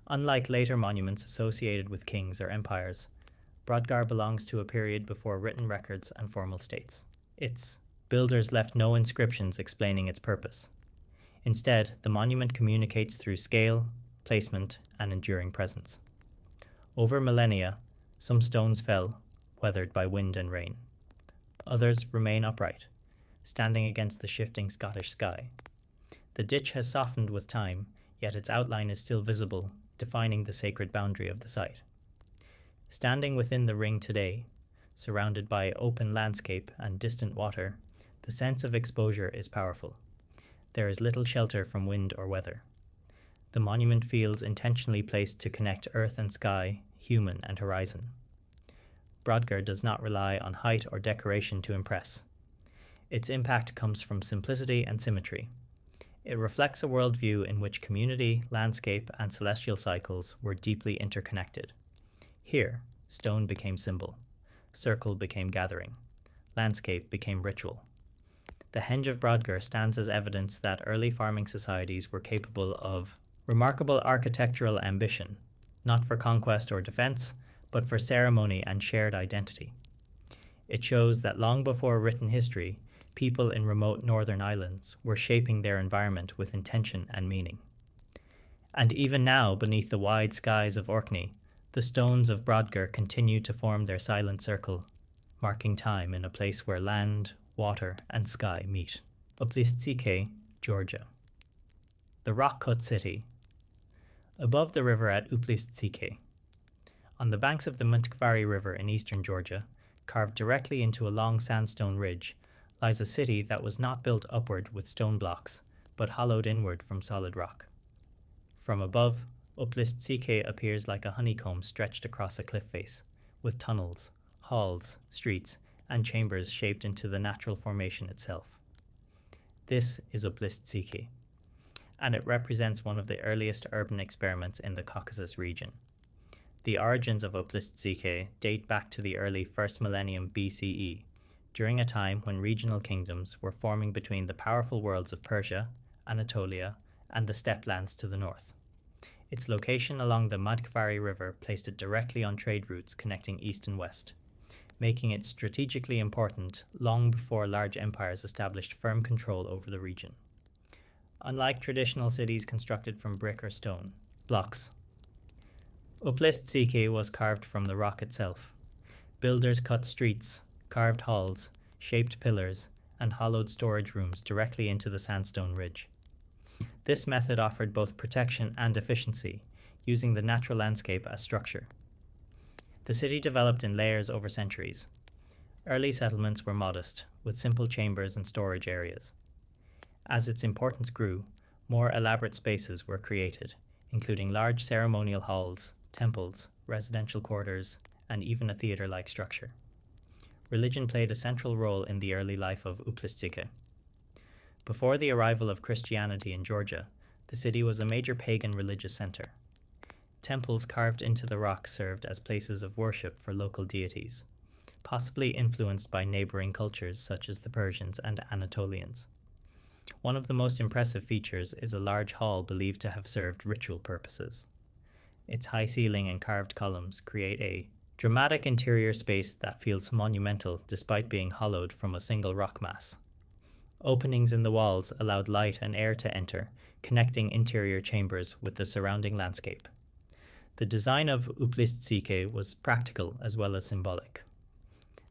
A: Unlike later monuments associated with kings or empires, Brodgar belongs to a period before written records and formal states. Its builders left no inscriptions explaining its purpose. Instead, the monument communicates through scale, placement, and enduring presence. Over millennia, some stones fell, weathered by wind and rain. Others remain upright, standing against the shifting Scottish sky. The ditch has softened with time, yet its outline is still visible, defining the sacred boundary of the site. Standing within the ring today, surrounded by open landscape and distant water, the sense of exposure is powerful. There is little shelter from wind or weather. The monument feels intentionally placed to connect earth and sky, human and horizon. Brodgar does not rely on height or decoration to impress. Its impact comes from simplicity and symmetry. It reflects a worldview in which community, landscape, and celestial cycles were deeply interconnected. Here, stone became symbol, circle became gathering, landscape became ritual. The Henge of Brodgar stands as evidence that early farming societies were capable of remarkable architectural ambition, not for conquest or defense, but for ceremony and shared identity. It shows that long before written history, people in remote northern islands were shaping their environment with intention and meaning. And even now, beneath the wide skies of Orkney, the stones of Brodgar continue to form their silent circle, marking time in a place where land, water, and sky meet. Uplistsikhe, Georgia. The rock-cut city. Above the river at Uplistsikhe, on the banks of the Mtkvari River in eastern Georgia, carved directly into a long sandstone ridge, lies a city that was not built upward with stone blocks, but hollowed inward from solid rock. From above, Uplistsikhe appears like a honeycomb stretched across a cliff face, with tunnels, halls, streets, and chambers shaped into the natural formation itself. This is Uplistsikhe, and it represents one of the earliest urban experiments in the Caucasus region. The origins of Uplistsikhe date back to the early 1st millennium BCE, during a time when regional kingdoms were forming between the powerful worlds of Persia, Anatolia, and the steppe lands to the north. Its location along the Mtkvari River placed it directly on trade routes connecting east and west, making it strategically important long before large empires established firm control over the region. Unlike traditional cities constructed from brick or stone, blocks, Uplistsikhe was carved from the rock itself. Builders cut streets, carved halls, shaped pillars, and hollowed storage rooms directly into the sandstone ridge. This method offered both protection and efficiency, using the natural landscape as structure. The city developed in layers over centuries. Early settlements were modest, with simple chambers and storage areas. As its importance grew, more elaborate spaces were created, including large ceremonial halls, temples, residential quarters, and even a theater-like structure. Religion played a central role in the early life of Uplistsikhe. Before the arrival of Christianity in Georgia, the city was a major pagan religious center. Temples carved into the rock served as places of worship for local deities, possibly influenced by neighboring cultures such as the Persians and Anatolians. One of the most impressive features is a large hall believed to have served ritual purposes. Its high ceiling and carved columns create a dramatic interior space that feels monumental despite being hollowed from a single rock mass. Openings in the walls allowed light and air to enter, connecting interior chambers with the surrounding landscape. The design of Uplistsikhe was practical as well as symbolic.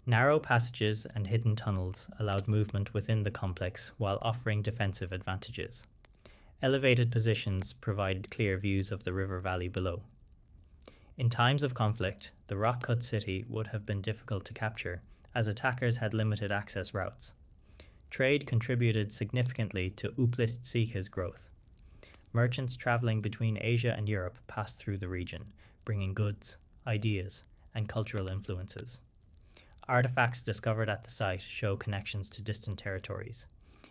A: Narrow passages and hidden tunnels allowed movement within the complex while offering defensive advantages. Elevated positions provided clear views of the river valley below. In times of conflict, the rock-cut city would have been difficult to capture, as attackers had limited access routes. Trade contributed significantly to Uplistsikhe's growth. Merchants traveling between Asia and Europe passed through the region, bringing goods, ideas, and cultural influences. Artifacts discovered at the site show connections to distant territories,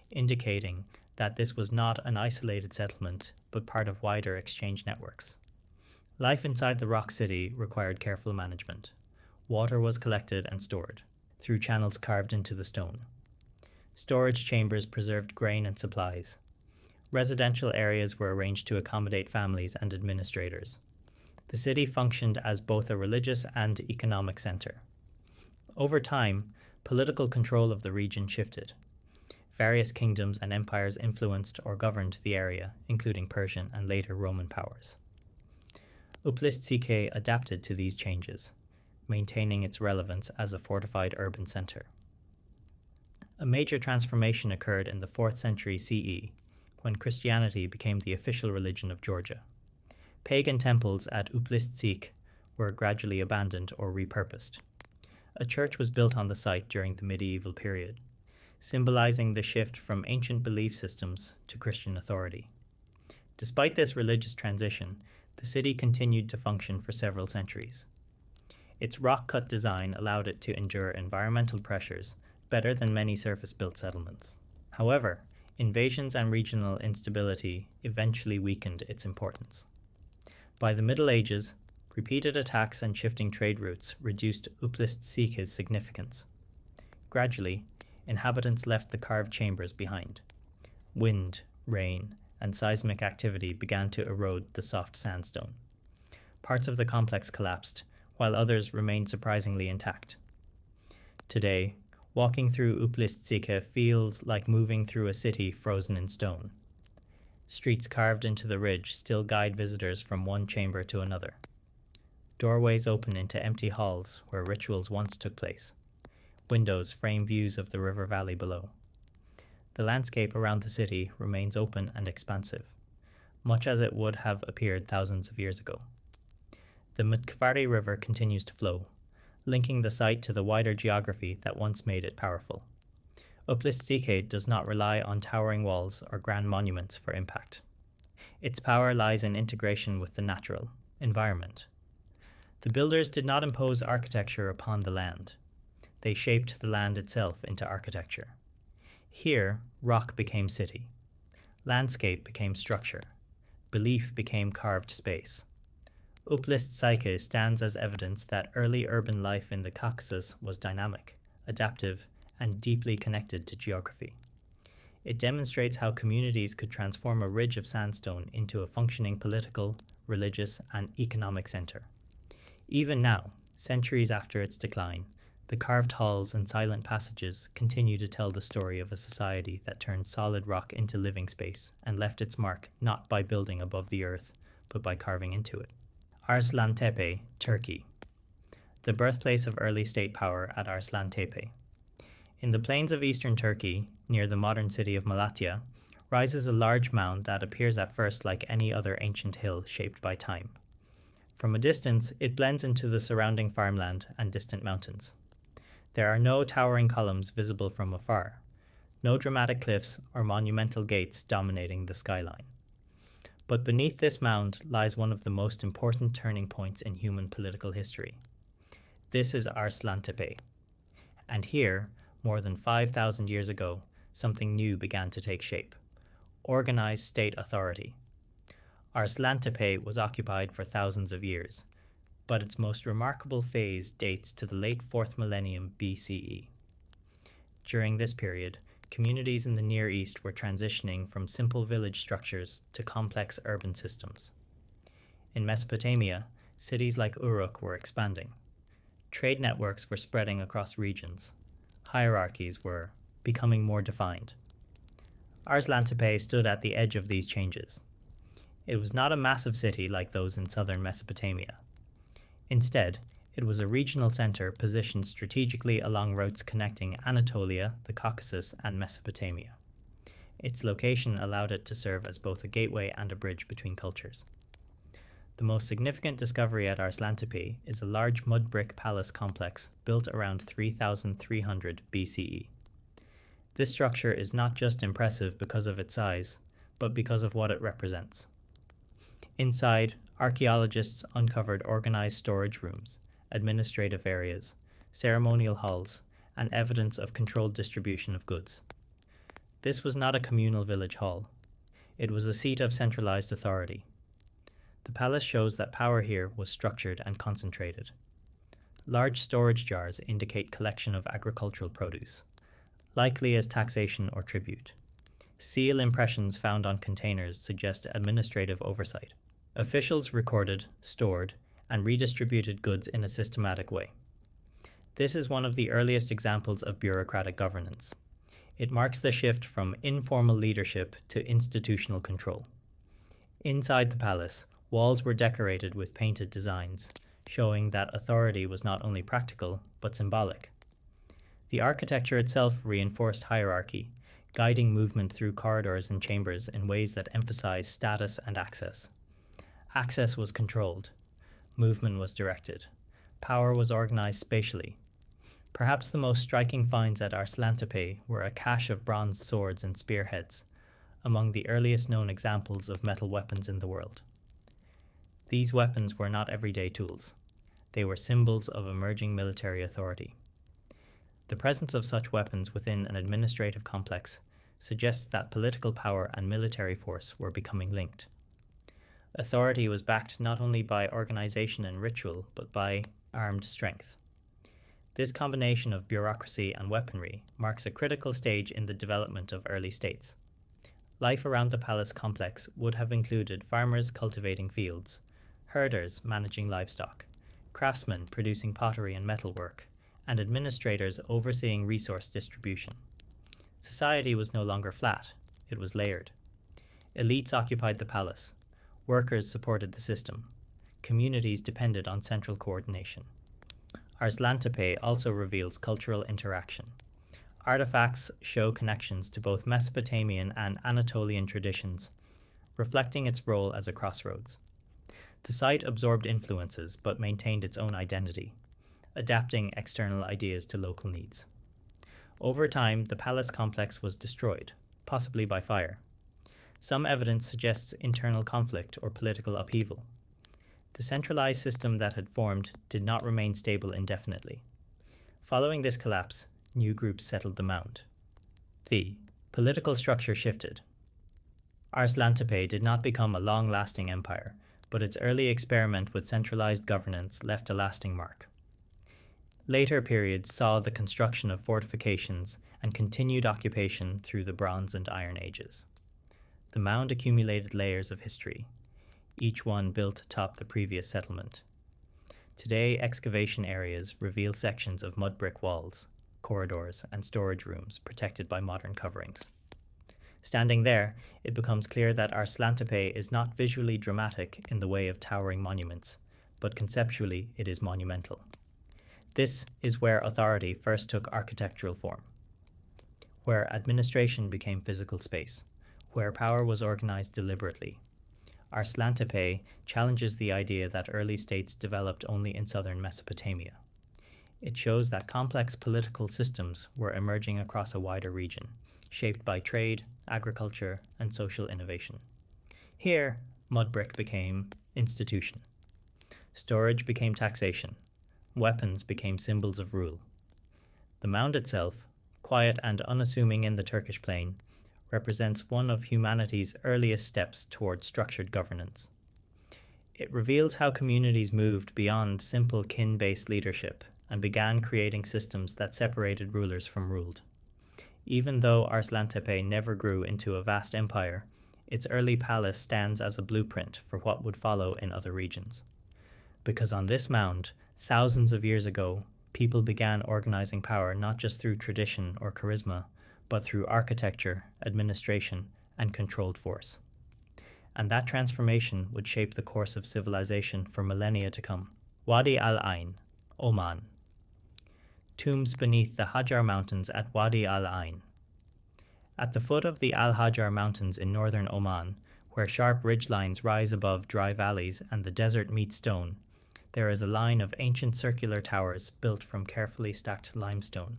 A: indicating that this was not an isolated settlement, but part of wider exchange networks. Life inside the rock city required careful management. Water was collected and stored, through channels carved into the stone. Storage chambers preserved grain and supplies. Residential areas were arranged to accommodate families and administrators. The city functioned as both a religious and economic center. Over time, political control of the region shifted. Various kingdoms and empires influenced or governed the area, including Persian and later Roman powers. Uplistsikhe adapted to these changes, maintaining its relevance as a fortified urban center. A major transformation occurred in the 4th century CE, when Christianity became the official religion of Georgia. Pagan temples at Uplistsikhe were gradually abandoned or repurposed. A church was built on the site during the medieval period, symbolizing the shift from ancient belief systems to Christian authority. Despite this religious transition, the city continued to function for several centuries. Its rock-cut design allowed it to endure environmental pressures better than many surface-built settlements. However, invasions and regional instability eventually weakened its importance. By the Middle Ages, repeated attacks and shifting trade routes reduced Uplist-Sika's significance. Gradually, inhabitants left the carved chambers behind. Wind, rain, and seismic activity began to erode the soft sandstone. Parts of the complex collapsed, while others remained surprisingly intact. Today, walking through Uplist-Sika feels like moving through a city frozen in stone. Streets carved into the ridge still guide visitors from one chamber to another. Doorways open into empty halls where rituals once took place. Windows frame views of the river valley below. The landscape around the city remains open and expansive, much as it would have appeared thousands of years ago. The Mtkvari River continues to flow, linking the site to the wider geography that once made it powerful. Uplist-Sika does not rely on towering walls or grand monuments for impact. Its power lies in integration with the natural environment. The builders did not impose architecture upon the land. They shaped the land itself into architecture. Here, rock became city. Landscape became structure. Belief became carved space. Uplist-Sika stands as evidence that early urban life in the Caucasus was dynamic, adaptive, and deeply connected to geography. It demonstrates how communities could transform a ridge of sandstone into a functioning political, religious, and economic center. Even now, centuries after its decline, the carved halls and silent passages continue to tell the story of a society that turned solid rock into living space and left its mark not by building above the earth, but by carving into it. Arslantepe, Turkey. The birthplace of early state power at Arslantepe. In the plains of eastern Turkey, near the modern city of Malatya, rises a large mound that appears at first like any other ancient hill shaped by time. From a distance, it blends into the surrounding farmland and distant mountains. There are no towering columns visible from afar, no dramatic cliffs or monumental gates dominating the skyline. But beneath this mound lies one of the most important turning points in human political history. This is Arslantepe. And here, more than 5,000 years ago, something new began to take shape: organized state authority. Arslantepe was occupied for thousands of years, but its most remarkable phase dates to the late 4th millennium BCE. During this period, communities in the Near East were transitioning from simple village structures to complex urban systems. In Mesopotamia, cities like Uruk were expanding. Trade networks were spreading across regions. Hierarchies were becoming more defined. Arslantepe stood at the edge of these changes. It was not a massive city like those in southern Mesopotamia. Instead, it was a regional center positioned strategically along routes connecting Anatolia, the Caucasus, and Mesopotamia. Its location allowed it to serve as both a gateway and a bridge between cultures. The most significant discovery at Arslantepe is a large mud brick palace complex built around 3300 BCE. This structure is not just impressive because of its size, but because of what it represents. Inside, archaeologists uncovered organized storage rooms, administrative areas, ceremonial halls, and evidence of controlled distribution of goods. This was not a communal village hall. It was a seat of centralized authority. The palace shows that power here was structured and concentrated. Large storage jars indicate collection of agricultural produce, likely as taxation or tribute. Seal impressions found on containers suggest administrative oversight. Officials recorded, stored, and redistributed goods in a systematic way. This is one of the earliest examples of bureaucratic governance. It marks the shift from informal leadership to institutional control. Inside the palace, walls were decorated with painted designs, showing that authority was not only practical, but symbolic. The architecture itself reinforced hierarchy, guiding movement through corridors and chambers in ways that emphasized status and access. Access was controlled. Movement was directed. Power was organized spatially. Perhaps the most striking finds at Arslantepe were a cache of bronze swords and spearheads, among the earliest known examples of metal weapons in the world. These weapons were not everyday tools. They were symbols of emerging military authority. The presence of such weapons within an administrative complex suggests that political power and military force were becoming linked. Authority was backed not only by organization and ritual, but by armed strength. This combination of bureaucracy and weaponry marks a critical stage in the development of early states. Life around the palace complex would have included farmers cultivating fields, herders managing livestock, craftsmen producing pottery and metalwork, and administrators overseeing resource distribution. Society was no longer flat, it was layered. Elites occupied the palace, workers supported the system, communities depended on central coordination. Ars Lantipae also reveals cultural interaction. Artifacts show connections to both Mesopotamian and Anatolian traditions, reflecting its role as a crossroads. The site absorbed influences but maintained its own identity, adapting external ideas to local needs. Over time, the palace complex was destroyed, possibly by fire. Some evidence suggests internal conflict or political upheaval. The centralized system that had formed did not remain stable indefinitely. Following this collapse, new groups settled the mound. The political structure shifted. Ars Lantipae did not become a long-lasting empire, but its early experiment with centralized governance left a lasting mark. Later periods saw the construction of fortifications and continued occupation through the Bronze and Iron Ages. The mound accumulated layers of history, each one built atop the previous settlement. Today, excavation areas reveal sections of mud brick walls, corridors, and storage rooms protected by modern coverings. Standing there, it becomes clear that Ars Lantipae is not visually dramatic in the way of towering monuments, but conceptually it is monumental. This is where authority first took architectural form, where administration became physical space, where power was organized deliberately. Ars Lantipae challenges the idea that early states developed only in southern Mesopotamia. It shows that complex political systems were emerging across a wider region, shaped by trade, agriculture, and social innovation. Here, mud brick became institution. Storage became taxation. Weapons became symbols of rule. The mound itself, quiet and unassuming in the Turkish plain, represents one of humanity's earliest steps toward structured governance. It reveals how communities moved beyond simple kin-based leadership and began creating systems that separated rulers from ruled. Even though Ars Lantipae never grew into a vast empire, its early palace stands as a blueprint for what would follow in other regions. Because on this mound, thousands of years ago, people began organizing power not just through tradition or charisma, but through architecture, administration, and controlled force. And that transformation would shape the course of civilization for millennia to come. Wadi al-Ain, Oman. Tombs beneath the Hajar Mountains at Wadi al-Ain. At the foot of the Al-Hajar Mountains in northern Oman, where sharp ridgelines rise above dry valleys and the desert meets stone, there is a line of ancient circular towers built from carefully stacked limestone.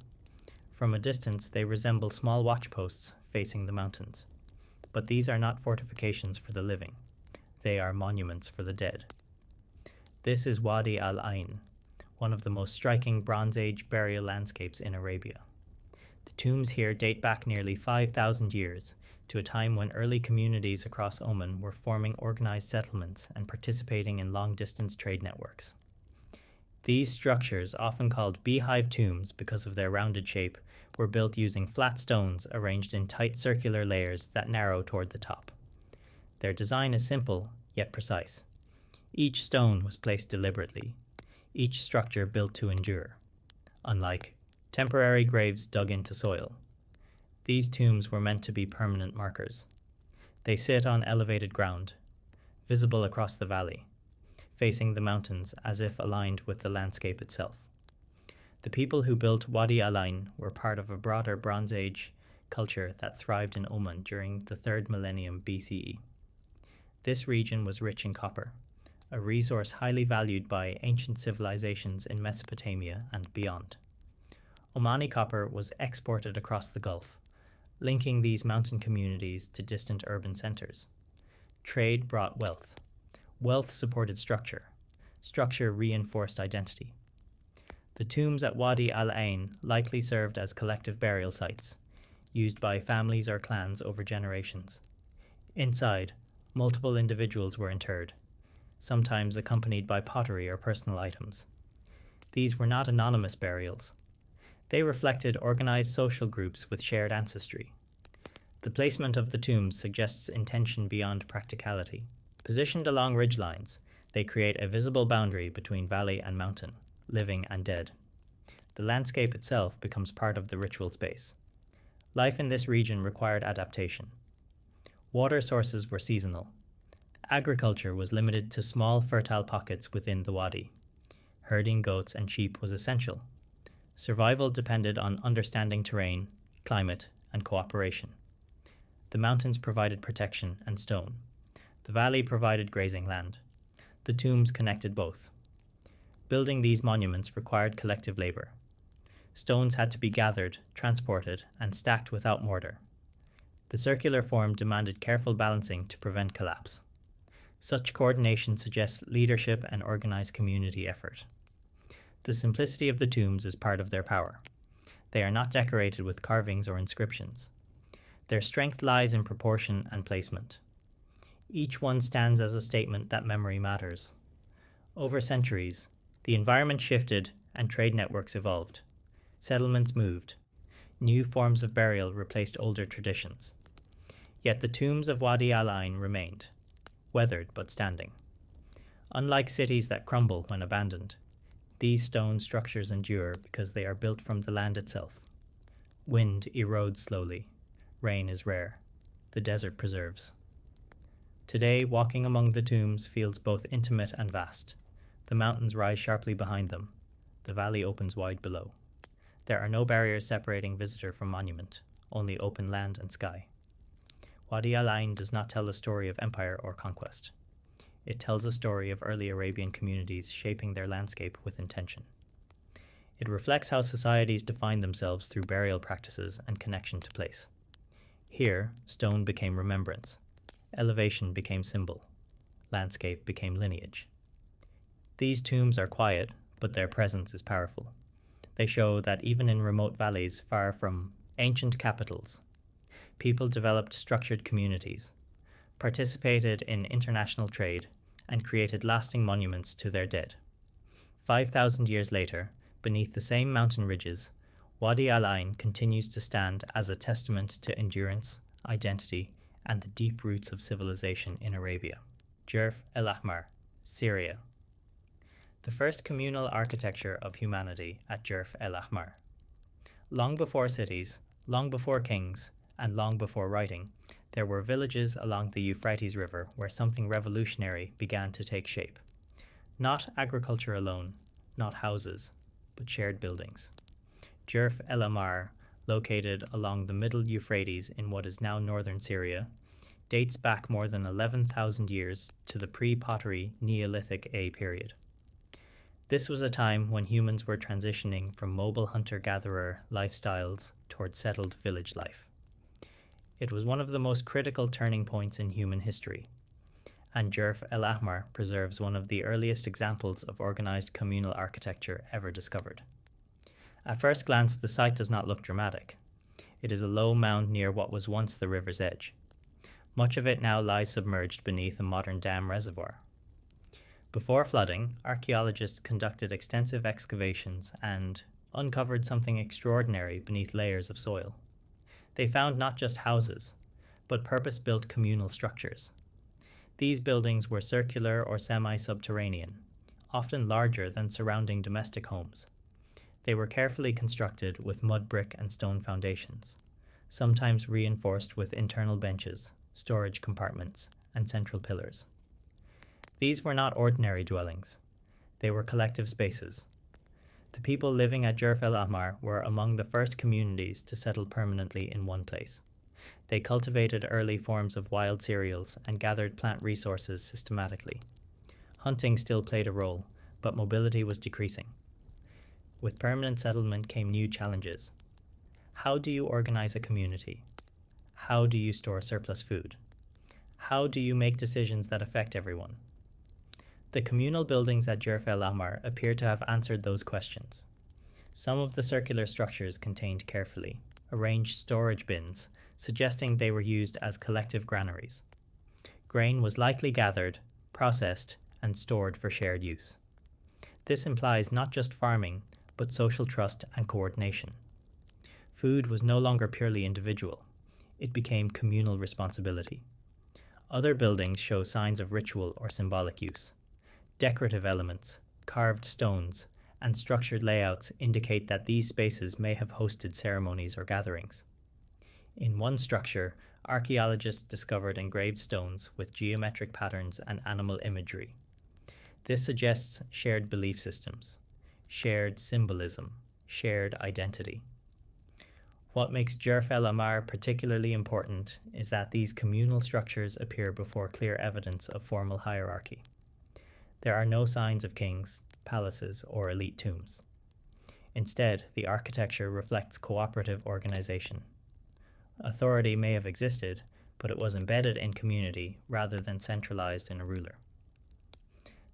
A: From a distance, they resemble small watchposts facing the mountains. But these are not fortifications for the living. They are monuments for the dead. This is Wadi al-Ain, one of the most striking Bronze Age burial landscapes in Arabia. The tombs here date back nearly 5,000 years, to a time when early communities across Oman were forming organized settlements and participating in long-distance trade networks. These structures, often called beehive tombs because of their rounded shape, were built using flat stones arranged in tight circular layers that narrow toward the top. Their design is simple, yet precise. Each stone was placed deliberately, each structure built to endure. Unlike temporary graves dug into soil, these tombs were meant to be permanent markers. They sit on elevated ground, visible across the valley, facing the mountains as if aligned with the landscape itself. The people who built Wadi al-Ain were part of a broader Bronze Age culture that thrived in Oman during the 3rd millennium BCE. This region was rich in copper, a resource highly valued by ancient civilizations in Mesopotamia and beyond. Omani copper was exported across the Gulf, linking these mountain communities to distant urban centers. Trade brought wealth. Wealth supported structure. Structure reinforced identity. The tombs at Wadi al-Ain likely served as collective burial sites, used by families or clans over generations. Inside, multiple individuals were interred, sometimes accompanied by pottery or personal items. These were not anonymous burials. They reflected organized social groups with shared ancestry. The placement of the tombs suggests intention beyond practicality. Positioned along ridgelines, they create a visible boundary between valley and mountain, living and dead. The landscape itself becomes part of the ritual space. Life in this region required adaptation. Water sources were seasonal. Agriculture was limited to small fertile pockets within the wadi. Herding goats and sheep was essential. Survival depended on understanding terrain, climate, and cooperation. The mountains provided protection and stone. The valley provided grazing land. The tombs connected both. Building these monuments required collective labor. Stones had to be gathered, transported, and stacked without mortar. The circular form demanded careful balancing to prevent collapse. Such coordination suggests leadership and organized community effort. The simplicity of the tombs is part of their power. They are not decorated with carvings or inscriptions. Their strength lies in proportion and placement. Each one stands as a statement that memory matters. Over centuries, the environment shifted and trade networks evolved. Settlements moved. New forms of burial replaced older traditions. Yet the tombs of Wadi al-Ain remained, weathered but standing. Unlike cities that crumble when abandoned, these stone structures endure because they are built from the land itself. Wind erodes slowly. Rain is rare. The desert preserves. Today, walking among the tombs feels both intimate and vast. The mountains rise sharply behind them. The valley opens wide below. There are no barriers separating visitor from monument, only open land and sky. Wadi al-Ain does not tell a story of empire or conquest. It tells a story of early Arabian communities shaping their landscape with intention. It reflects how societies defined themselves through burial practices and connection to place. Here, stone became remembrance. Elevation became symbol. Landscape became lineage. These tombs are quiet, but their presence is powerful. They show that even in remote valleys far from ancient capitals, people developed structured communities, participated in international trade, and created lasting monuments to their dead. 5,000 years later, beneath the same mountain ridges, Wadi al-Ain continues to stand as a testament to endurance, identity, and the deep roots of civilization in Arabia. Jerf el-Ahmar, Syria. The first communal architecture of humanity at Jerf el-Ahmar. Long before cities, long before kings, and long before writing, there were villages along the Euphrates River where something revolutionary began to take shape. Not agriculture alone, not houses, but shared buildings. Jerf el-Ahmar, located along the middle Euphrates in what is now northern Syria, dates back more than 11,000 years to the pre-pottery Neolithic A period. This was a time when humans were transitioning from mobile hunter-gatherer lifestyles toward settled village life. It was one of the most critical turning points in human history, and Jerf el-Ahmar preserves one of the earliest examples of organized communal architecture ever discovered. At first glance, the site does not look dramatic. It is a low mound near what was once the river's edge. Much of it now lies submerged beneath a modern dam reservoir. Before flooding, archaeologists conducted extensive excavations and uncovered something extraordinary beneath layers of soil. They found not just houses, but purpose-built communal structures. These buildings were circular or semi-subterranean, often larger than surrounding domestic homes. They were carefully constructed with mud brick and stone foundations, sometimes reinforced with internal benches, storage compartments, and central pillars. These were not ordinary dwellings. They were collective spaces. The people living at Jerf el-Ahmar were among the first communities to settle permanently in one place. They cultivated early forms of wild cereals and gathered plant resources systematically. Hunting still played a role, but mobility was decreasing. With permanent settlement came new challenges. How do you organize a community? How do you store surplus food? How do you make decisions that affect everyone? The communal buildings at Jerf el-Ahmar appear to have answered those questions. Some of the circular structures contained carefully, arranged storage bins, suggesting they were used as collective granaries. Grain was likely gathered, processed, and stored for shared use. This implies not just farming, but social trust and coordination. Food was no longer purely individual. It became communal responsibility. Other buildings show signs of ritual or symbolic use. Decorative elements, carved stones, and structured layouts indicate that these spaces may have hosted ceremonies or gatherings. In one structure, archaeologists discovered engraved stones with geometric patterns and animal imagery. This suggests shared belief systems, shared symbolism, shared identity. What makes Jerf El Amar particularly important is that these communal structures appear before clear evidence of formal hierarchy. There are no signs of kings, palaces, or elite tombs. Instead, the architecture reflects cooperative organization. Authority may have existed, but it was embedded in community rather than centralized in a ruler.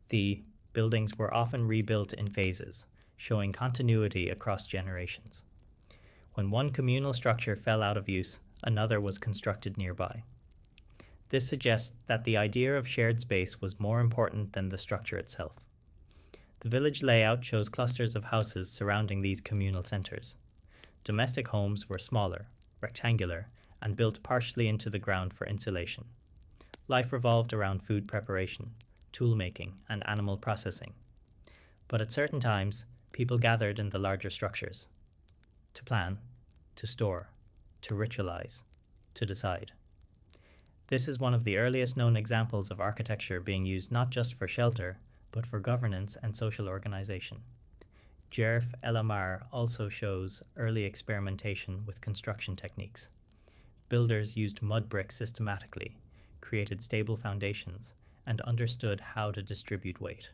A: The buildings were often rebuilt in phases, showing continuity across generations. When one communal structure fell out of use, another was constructed nearby. This suggests that the idea of shared space was more important than the structure itself. The village layout shows clusters of houses surrounding these communal centers. Domestic homes were smaller, rectangular, and built partially into the ground for insulation. Life revolved around food preparation, tool-making, and animal processing. But at certain times, people gathered in the larger structures to plan, to store, to ritualize, to decide. This is one of the earliest known examples of architecture being used not just for shelter, but for governance and social organization. Jerf El Amar also shows early experimentation with construction techniques. Builders used mud bricks systematically, created stable foundations, and understood how to distribute weight.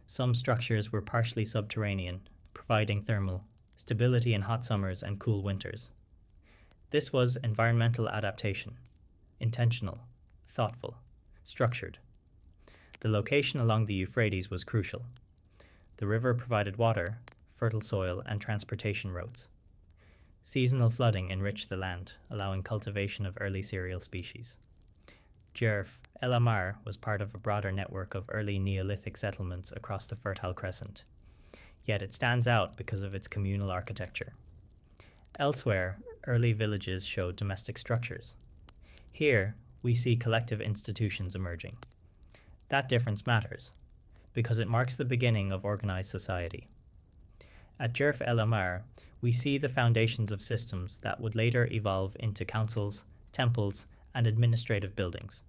A: Some structures were partially subterranean, providing thermal stability in hot summers and cool winters. This was environmental adaptation, intentional, thoughtful, structured. The location along the Euphrates was crucial. The river provided water, fertile soil, and transportation routes. Seasonal flooding enriched the land, allowing cultivation of early cereal species. Jerf El Amar was part of a broader network of early Neolithic settlements across the Fertile Crescent. Yet it stands out because of its communal architecture. Elsewhere, early villages showed domestic structures. Here, we see collective institutions emerging. That difference matters, because it marks the beginning of organized society. At Jerf El Amar, we see the foundations of systems that would later evolve into councils, temples, and administrative buildings.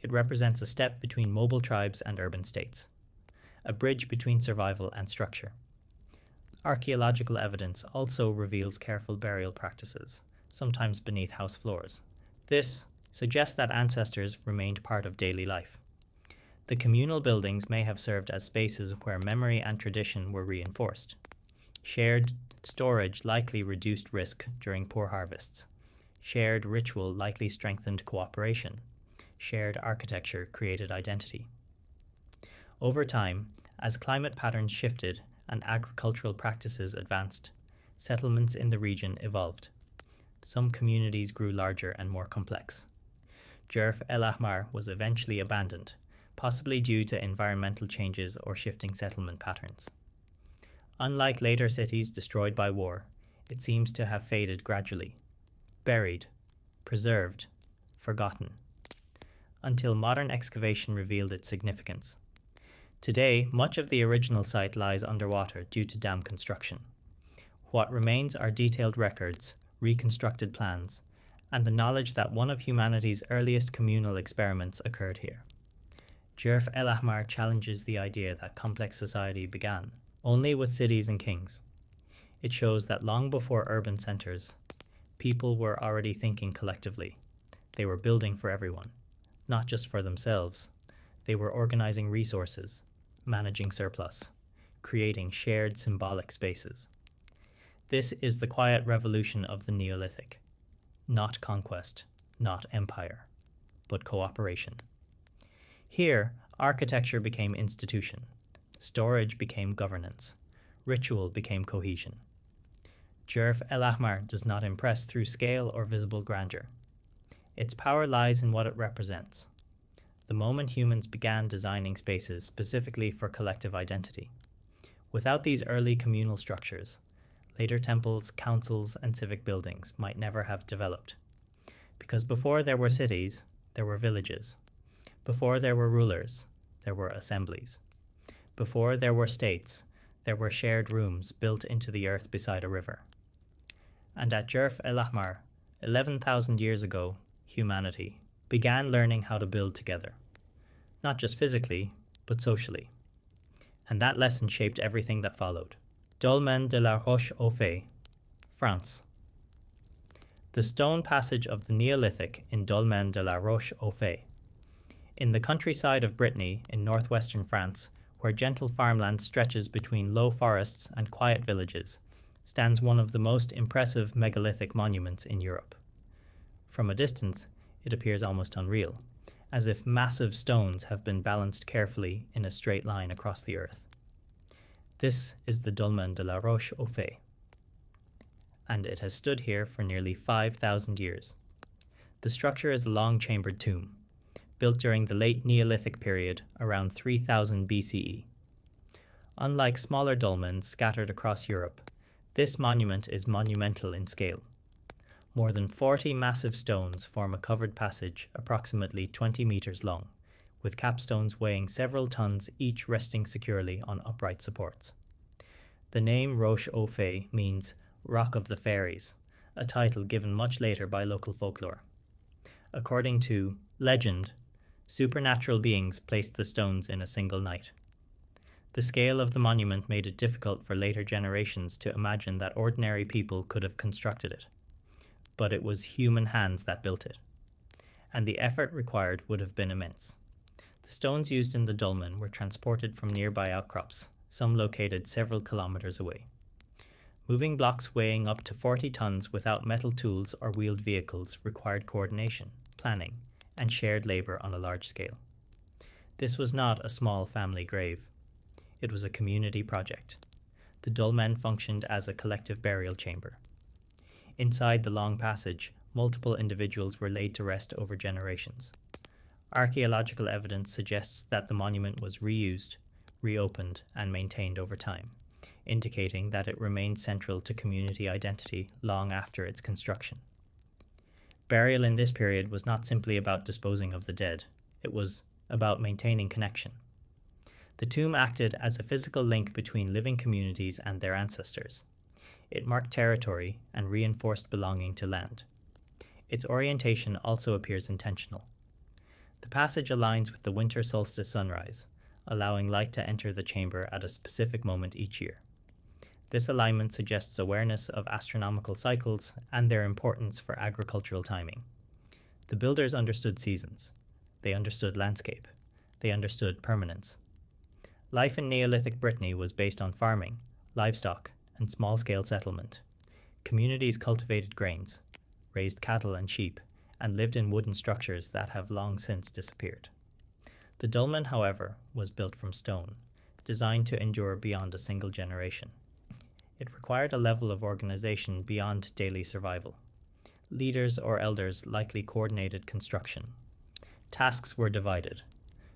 A: It represents a step between mobile tribes and urban states, a bridge between survival and structure. Archaeological evidence also reveals careful burial practices, sometimes beneath house floors. This suggests that ancestors remained part of daily life. The communal buildings may have served as spaces where memory and tradition were reinforced. Shared storage likely reduced risk during poor harvests. Shared ritual likely strengthened cooperation. Shared architecture created identity. Over time, as climate patterns shifted and agricultural practices advanced, settlements in the region evolved. Some communities grew larger and more complex. Jerf El Ahmar was eventually abandoned, possibly due to environmental changes or shifting settlement patterns. Unlike later cities destroyed by war, it seems to have faded gradually, buried, preserved, forgotten, until modern excavation revealed its significance. Today, much of the original site lies underwater due to dam construction. What remains are detailed records, reconstructed plans, and the knowledge that one of humanity's earliest communal experiments occurred here. Jerf El Ahmar challenges the idea that complex society began only with cities and kings. It shows that long before urban centers, people were already thinking collectively. They were building for everyone, not just for themselves. They were organizing resources, managing surplus, creating shared symbolic spaces. This is the quiet revolution of the Neolithic. Not conquest, not empire, but cooperation. Here, architecture became institution, storage became governance, ritual became cohesion. Jerf El Ahmar does not impress through scale or visible grandeur. Its power lies in what it represents. The moment humans began designing spaces specifically for collective identity. Without these early communal structures, later temples, councils, and civic buildings might never have developed. Because before there were cities, there were villages. Before there were rulers, there were assemblies. Before there were states, there were shared rooms built into the earth beside a river. And at Jerf El Ahmar, 11,000 years ago, humanity began learning how to build together. Not just physically, but socially. And that lesson shaped everything that followed. Dolmen de la Roche aux Fées, France. The stone passage of the Neolithic in Dolmen de la Roche aux Fées. In the countryside of Brittany in northwestern France, where gentle farmland stretches between low forests and quiet villages, stands one of the most impressive megalithic monuments in Europe. From a distance, it appears almost unreal, as if massive stones have been balanced carefully in a straight line across the earth. This is the Dolmen de la Roche aux Fées, and it has stood here for nearly 5,000 years. The structure is a long-chambered tomb, built during the late Neolithic period around 3000 BCE. Unlike smaller dolmens scattered across Europe, this monument is monumental in scale. More than 40 massive stones form a covered passage approximately 20 meters long, with capstones weighing several tons each resting securely on upright supports. The name Roche aux Fées means Rock of the Fairies, a title given much later by local folklore. According to legend, supernatural beings placed the stones in a single night. The scale of the monument made it difficult for later generations to imagine that ordinary people could have constructed it. But it was human hands that built it, and the effort required would have been immense. The stones used in the dolmen were transported from nearby outcrops, some located several kilometers away. Moving blocks weighing up to 40 tons without metal tools or wheeled vehicles required coordination, planning, and shared labor on a large scale. This was not a small family grave. It was a community project. The dolmen functioned as a collective burial chamber. Inside the long passage, multiple individuals were laid to rest over generations. Archaeological evidence suggests that the monument was reused, reopened, and maintained over time, indicating that it remained central to community identity long after its construction. Burial in this period was not simply about disposing of the dead, it was about maintaining connection. The tomb acted as a physical link between living communities and their ancestors. It marked territory and reinforced belonging to land. Its orientation also appears intentional. The passage aligns with the winter solstice sunrise, allowing light to enter the chamber at a specific moment each year. This alignment suggests awareness of astronomical cycles and their importance for agricultural timing. The builders understood seasons. They understood landscape. They understood permanence. Life in Neolithic Brittany was based on farming, livestock, and small-scale settlement. Communities cultivated grains, raised cattle and sheep, and lived in wooden structures that have long since disappeared. The dolmen, however, was built from stone, designed to endure beyond a single generation. It required a level of organization beyond daily survival. Leaders or elders likely coordinated construction. Tasks were divided.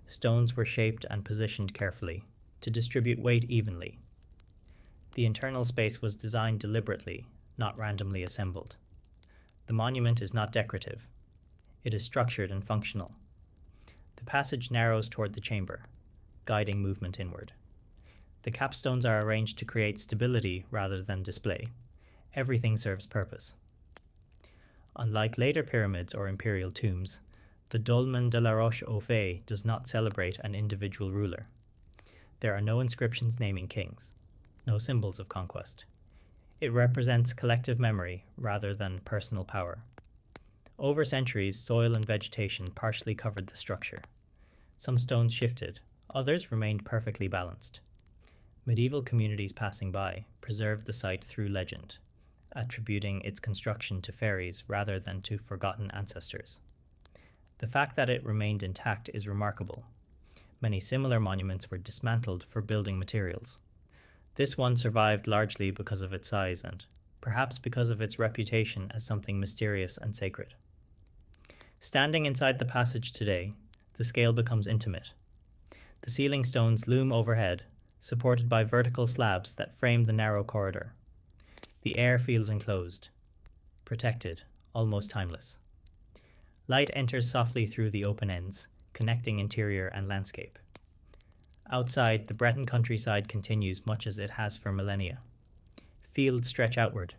A: Stones were shaped and positioned carefully to distribute weight evenly. The internal space was designed deliberately, not randomly assembled. The monument is not decorative. It is structured and functional. The passage narrows toward the chamber, guiding movement inward. The capstones are arranged to create stability rather than display. Everything serves purpose. Unlike later pyramids or imperial tombs, the Dolmen de la Roche aux Fées does not celebrate an individual ruler. There are no inscriptions naming kings, no symbols of conquest. It represents collective memory rather than personal power. Over centuries, soil and vegetation partially covered the structure. Some stones shifted, others remained perfectly balanced. Medieval communities passing by preserved the site through legend, attributing its construction to fairies rather than to forgotten ancestors. The fact that it remained intact is remarkable. Many similar monuments were dismantled for building materials. This one survived largely because of its size and perhaps because of its reputation as something mysterious and sacred. Standing inside the passage today, the scale becomes intimate. The ceiling stones loom overhead, supported by vertical slabs that frame the narrow corridor. The air feels enclosed, protected, almost timeless. Light enters softly through the open ends, connecting interior and landscape. Outside, the Breton countryside continues much as it has for millennia. Fields stretch outward.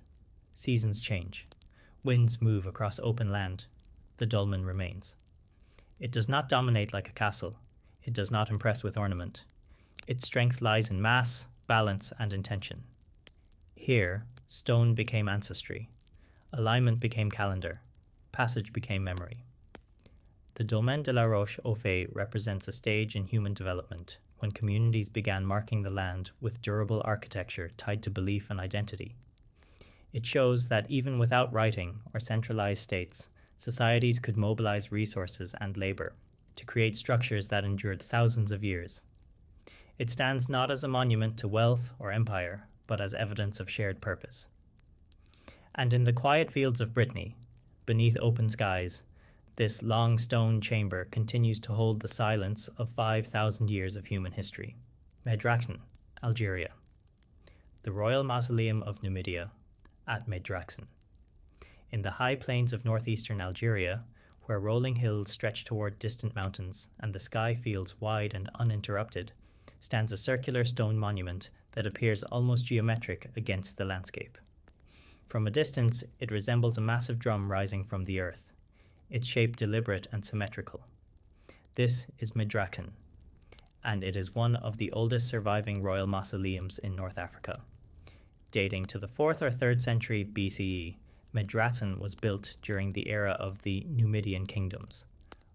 A: Seasons change. Winds move across open land. The dolmen remains. It does not dominate like a castle. It does not impress with ornament. Its strength lies in mass, balance, and intention. Here, stone became ancestry. Alignment became calendar. Passage became memory. The Dolmen de la Roche au Fay represents a stage in human development when communities began marking the land with durable architecture tied to belief and identity. It shows that even without writing or centralized states, societies could mobilize resources and labor to create structures that endured thousands of years. It stands not as a monument to wealth or empire, but as evidence of shared purpose. And in the quiet fields of Brittany, beneath open skies, this long stone chamber continues to hold the silence of 5,000 years of human history. Medraxen, Algeria. The Royal Mausoleum of Numidia at Medraxen. In the high plains of northeastern Algeria, where rolling hills stretch toward distant mountains and the sky feels wide and uninterrupted, stands a circular stone monument that appears almost geometric against the landscape. From a distance, it resembles a massive drum rising from the earth, its shape deliberate and symmetrical. This is Medraxen, and it is one of the oldest surviving royal mausoleums in North Africa. Dating to the 4th or 3rd century BCE, Medraxen was built during the era of the Numidian kingdoms,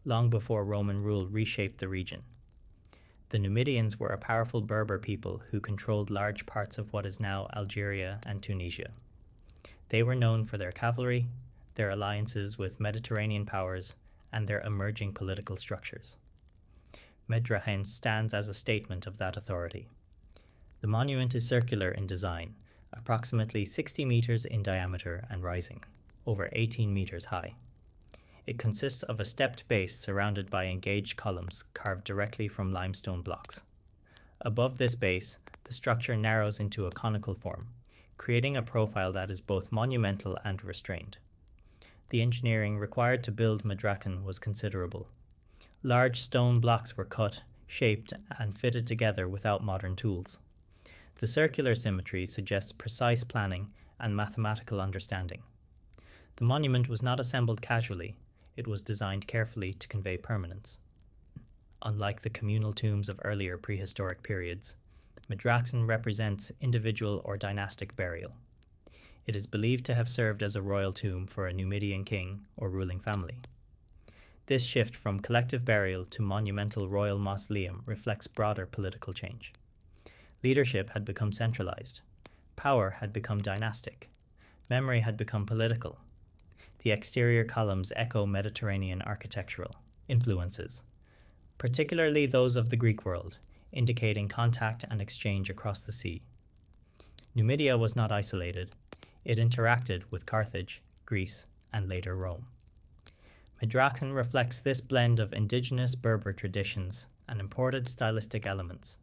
A: long before Roman rule reshaped the region. The Numidians were a powerful Berber people who controlled large parts of what is now Algeria and Tunisia. They were known for their cavalry, their alliances with Mediterranean powers, and their emerging political structures. Medraxen stands as a statement of that authority. The monument is circular in design, approximately 60 meters in diameter and rising, over 18 meters high. It consists of a stepped base surrounded by engaged columns carved directly from limestone blocks. Above this base, the structure narrows into a conical form, creating a profile that is both monumental and restrained. The engineering required to build Medraxen was considerable. Large stone blocks were cut, shaped, and fitted together without modern tools. The circular symmetry suggests precise planning and mathematical understanding. The monument was not assembled casually, it was designed carefully to convey permanence. Unlike the communal tombs of earlier prehistoric periods, Medraxen represents individual or dynastic burial. It is believed to have served as a royal tomb for a Numidian king or ruling family. This shift from collective burial to monumental royal mausoleum reflects broader political change. Leadership had become centralized. Power had become dynastic. Memory had become political. The exterior columns echo Mediterranean architectural influences, particularly those of the Greek world, indicating contact and exchange across the sea. Numidia was not isolated. It interacted with Carthage, Greece, and later Rome. Medraxen reflects this blend of indigenous Berber traditions and imported stylistic elements.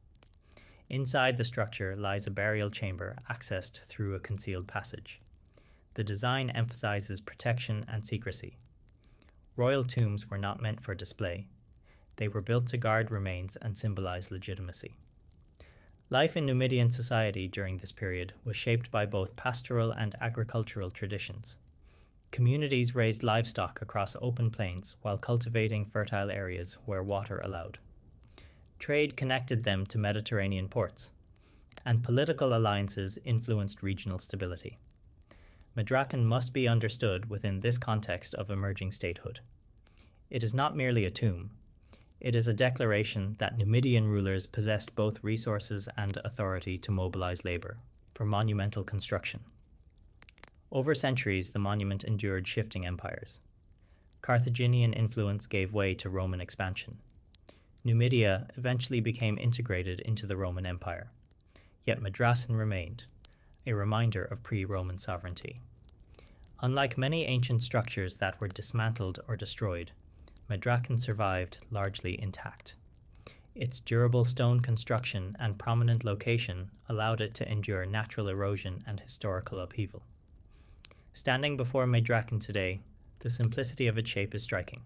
A: Inside the structure lies a burial chamber accessed through a concealed passage. The design emphasizes protection and secrecy. Royal tombs were not meant for display. They were built to guard remains and symbolize legitimacy. Life in Numidian society during this period was shaped by both pastoral and agricultural traditions. Communities raised livestock across open plains while cultivating fertile areas where water allowed. Trade connected them to Mediterranean ports, and political alliances influenced regional stability. Medraxen must be understood within this context of emerging statehood. It is not merely a tomb. It is a declaration that Numidian rulers possessed both resources and authority to mobilize labor for monumental construction. Over centuries, the monument endured shifting empires. Carthaginian influence gave way to Roman expansion. Numidia eventually became integrated into the Roman Empire. Yet Medraxen remained, a reminder of pre-Roman sovereignty. Unlike many ancient structures that were dismantled or destroyed, Medrakan survived largely intact. Its durable stone construction and prominent location allowed it to endure natural erosion and historical upheaval. Standing before Medrakan today, the simplicity of its shape is striking.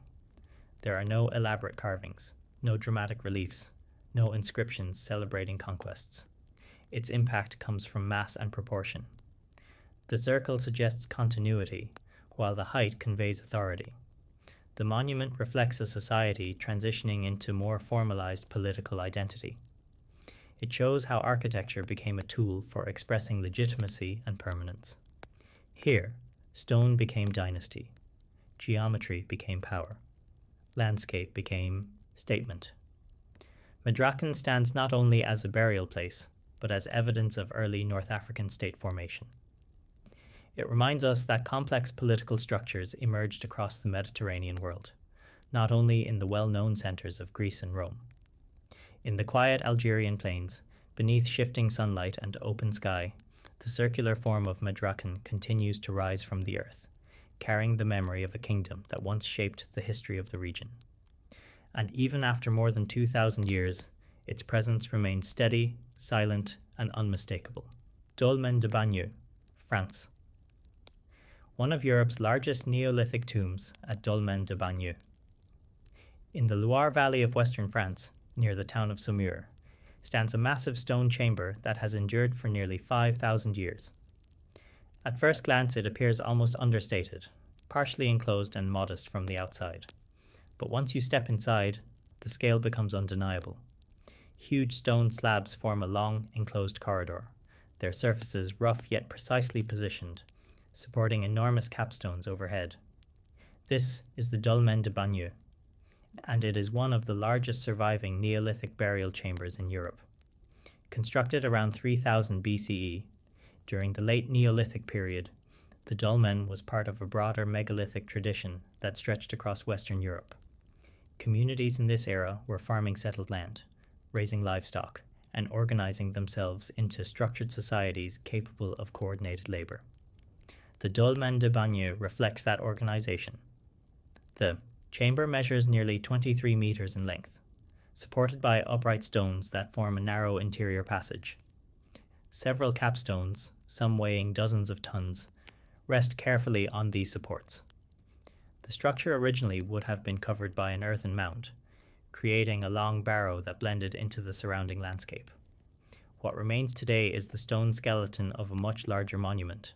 A: There are no elaborate carvings, no dramatic reliefs, no inscriptions celebrating conquests. Its impact comes from mass and proportion. The circle suggests continuity, while the height conveys authority. The monument reflects a society transitioning into more formalized political identity. It shows how architecture became a tool for expressing legitimacy and permanence. Here, stone became dynasty. Geometry became power. Landscape became statement. Medrakan stands not only as a burial place, but as evidence of early North African state formation. It reminds us that complex political structures emerged across the Mediterranean world, not only in the well-known centers of Greece and Rome. In the quiet Algerian plains, beneath shifting sunlight and open sky, the circular form of Medrakan continues to rise from the earth, carrying the memory of a kingdom that once shaped the history of the region. And even after more than 2,000 years, its presence remains steady, silent, and unmistakable. Dolmen de Bagneux, France. One of Europe's largest Neolithic tombs at Dolmen de Bagneux. In the Loire Valley of western France, near the town of Saumur, stands a massive stone chamber that has endured for nearly 5,000 years. At first glance, it appears almost understated, partially enclosed and modest from the outside. But once you step inside, the scale becomes undeniable. Huge stone slabs form a long, enclosed corridor, their surfaces rough yet precisely positioned, supporting enormous capstones overhead. This is the Dolmen de Bagneux, and it is one of the largest surviving Neolithic burial chambers in Europe. Constructed around 3000 BCE, during the late Neolithic period, the dolmen was part of a broader megalithic tradition that stretched across Western Europe. Communities in this era were farming settled land, raising livestock, and organizing themselves into structured societies capable of coordinated labor. The Dolmen de Bagneux reflects that organization. The chamber measures nearly 23 meters in length, supported by upright stones that form a narrow interior passage. Several capstones, some weighing dozens of tons, rest carefully on these supports. The structure originally would have been covered by an earthen mound, creating a long barrow that blended into the surrounding landscape. What remains today is the stone skeleton of a much larger monument.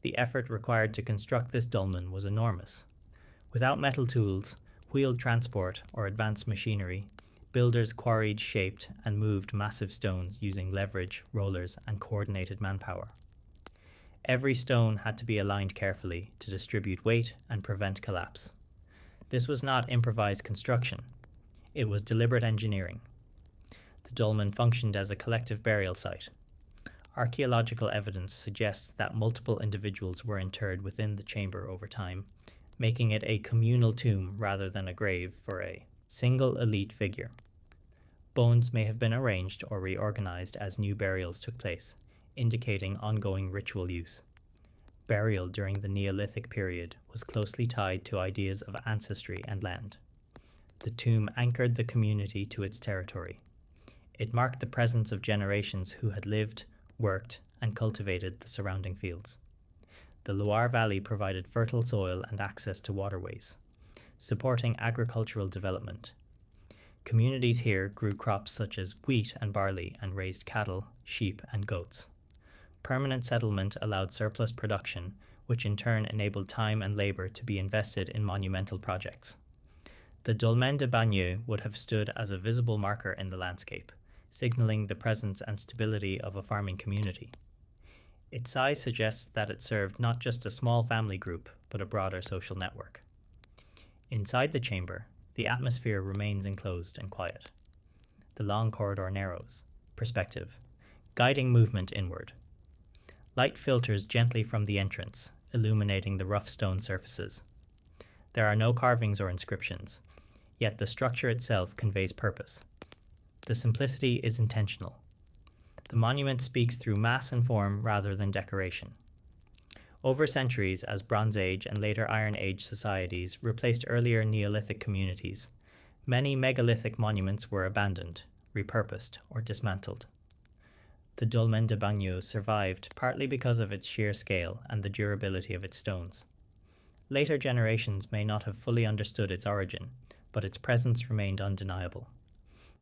A: The effort required to construct this dolmen was enormous. Without metal tools, wheeled transport, or advanced machinery, builders quarried, shaped, and moved massive stones using leverage, rollers, and coordinated manpower. Every stone had to be aligned carefully to distribute weight and prevent collapse. This was not improvised construction. It was deliberate engineering. The dolmen functioned as a collective burial site. Archaeological evidence suggests that multiple individuals were interred within the chamber over time, making it a communal tomb rather than a grave for a single elite figure. Bones may have been arranged or reorganized as new burials took place, indicating ongoing ritual use. Burial during the Neolithic period was closely tied to ideas of ancestry and land. The tomb anchored the community to its territory. It marked the presence of generations who had lived, worked, and cultivated the surrounding fields. The Loire Valley provided fertile soil and access to waterways, supporting agricultural development. Communities here grew crops such as wheat and barley and raised cattle, sheep, and goats. Permanent settlement allowed surplus production, which in turn enabled time and labor to be invested in monumental projects. The Dolmen de Bagneux would have stood as a visible marker in the landscape, signaling the presence and stability of a farming community. Its size suggests that it served not just a small family group, but a broader social network. Inside the chamber, the atmosphere remains enclosed and quiet. The long corridor narrows, perspective, guiding movement inward. Light filters gently from the entrance, illuminating the rough stone surfaces. There are no carvings or inscriptions, yet the structure itself conveys purpose. The simplicity is intentional. The monument speaks through mass and form rather than decoration. Over centuries, as Bronze Age and later Iron Age societies replaced earlier Neolithic communities, many megalithic monuments were abandoned, repurposed, or dismantled. The dolmen de Bagno survived partly because of its sheer scale and the durability of its stones. Later generations may not have fully understood its origin, but its presence remained undeniable.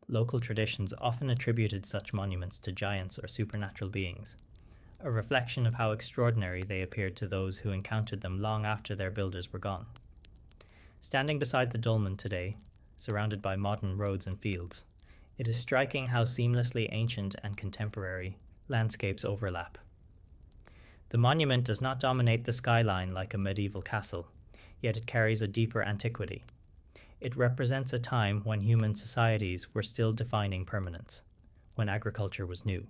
A: Local traditions often attributed such monuments to giants or supernatural beings, a reflection of how extraordinary they appeared to those who encountered them long after their builders were gone. Standing beside the dolmen today, surrounded by modern roads and fields, it is striking how seamlessly ancient and contemporary landscapes overlap. The monument does not dominate the skyline like a medieval castle, yet it carries a deeper antiquity. It represents a time when human societies were still defining permanence, when agriculture was new,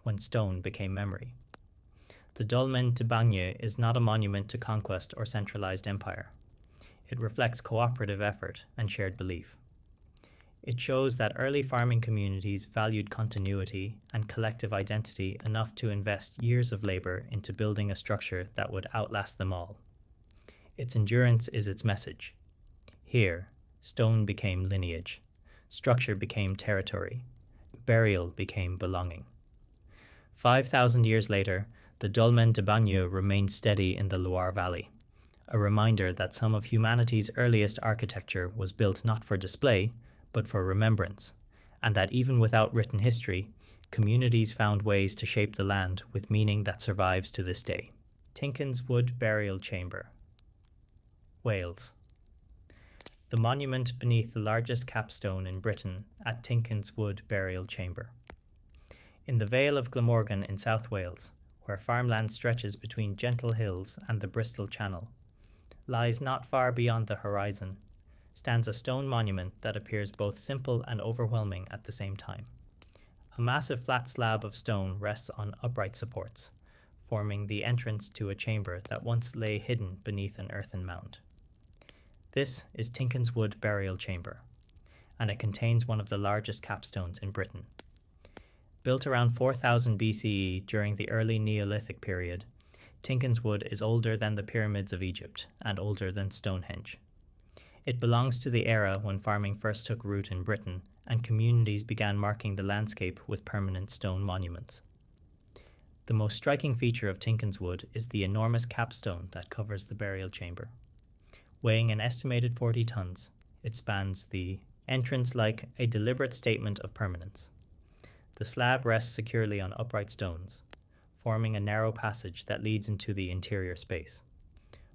A: when stone became memory. The dolmen de Bagno is not a monument to conquest or centralized empire. It reflects cooperative effort and shared belief. It shows that early farming communities valued continuity and collective identity enough to invest years of labor into building a structure that would outlast them all. Its endurance is its message. Here, stone became lineage, structure became territory, burial became belonging. 5,000 years later, the dolmen de Bagno remains steady in the Loire Valley, a reminder that some of humanity's earliest architecture was built not for display, but for remembrance, and that even without written history, communities found ways to shape the land with meaning that survives to this day. Tinkin's Wood Burial Chamber, Wales. The monument beneath the largest capstone in Britain at Tinkin's Wood Burial Chamber. In the Vale of Glamorgan in South Wales, where farmland stretches between gentle hills and the Bristol Channel, lies not far beyond the horizon, stands a stone monument that appears both simple and overwhelming at the same time. A massive flat slab of stone rests on upright supports, forming the entrance to a chamber that once lay hidden beneath an earthen mound. This is Tinkin's Wood Burial Chamber, and it contains one of the largest capstones in Britain. Built around 4000 BCE during the early Neolithic period, Tinkin's Wood is older than the pyramids of Egypt and older than Stonehenge. It belongs to the era when farming first took root in Britain and communities began marking the landscape with permanent stone monuments. The most striking feature of Tinkin's Wood is the enormous capstone that covers the burial chamber. Weighing an estimated 40 tons, it spans the entrance like a deliberate statement of permanence. The slab rests securely on upright stones, forming a narrow passage that leads into the interior space.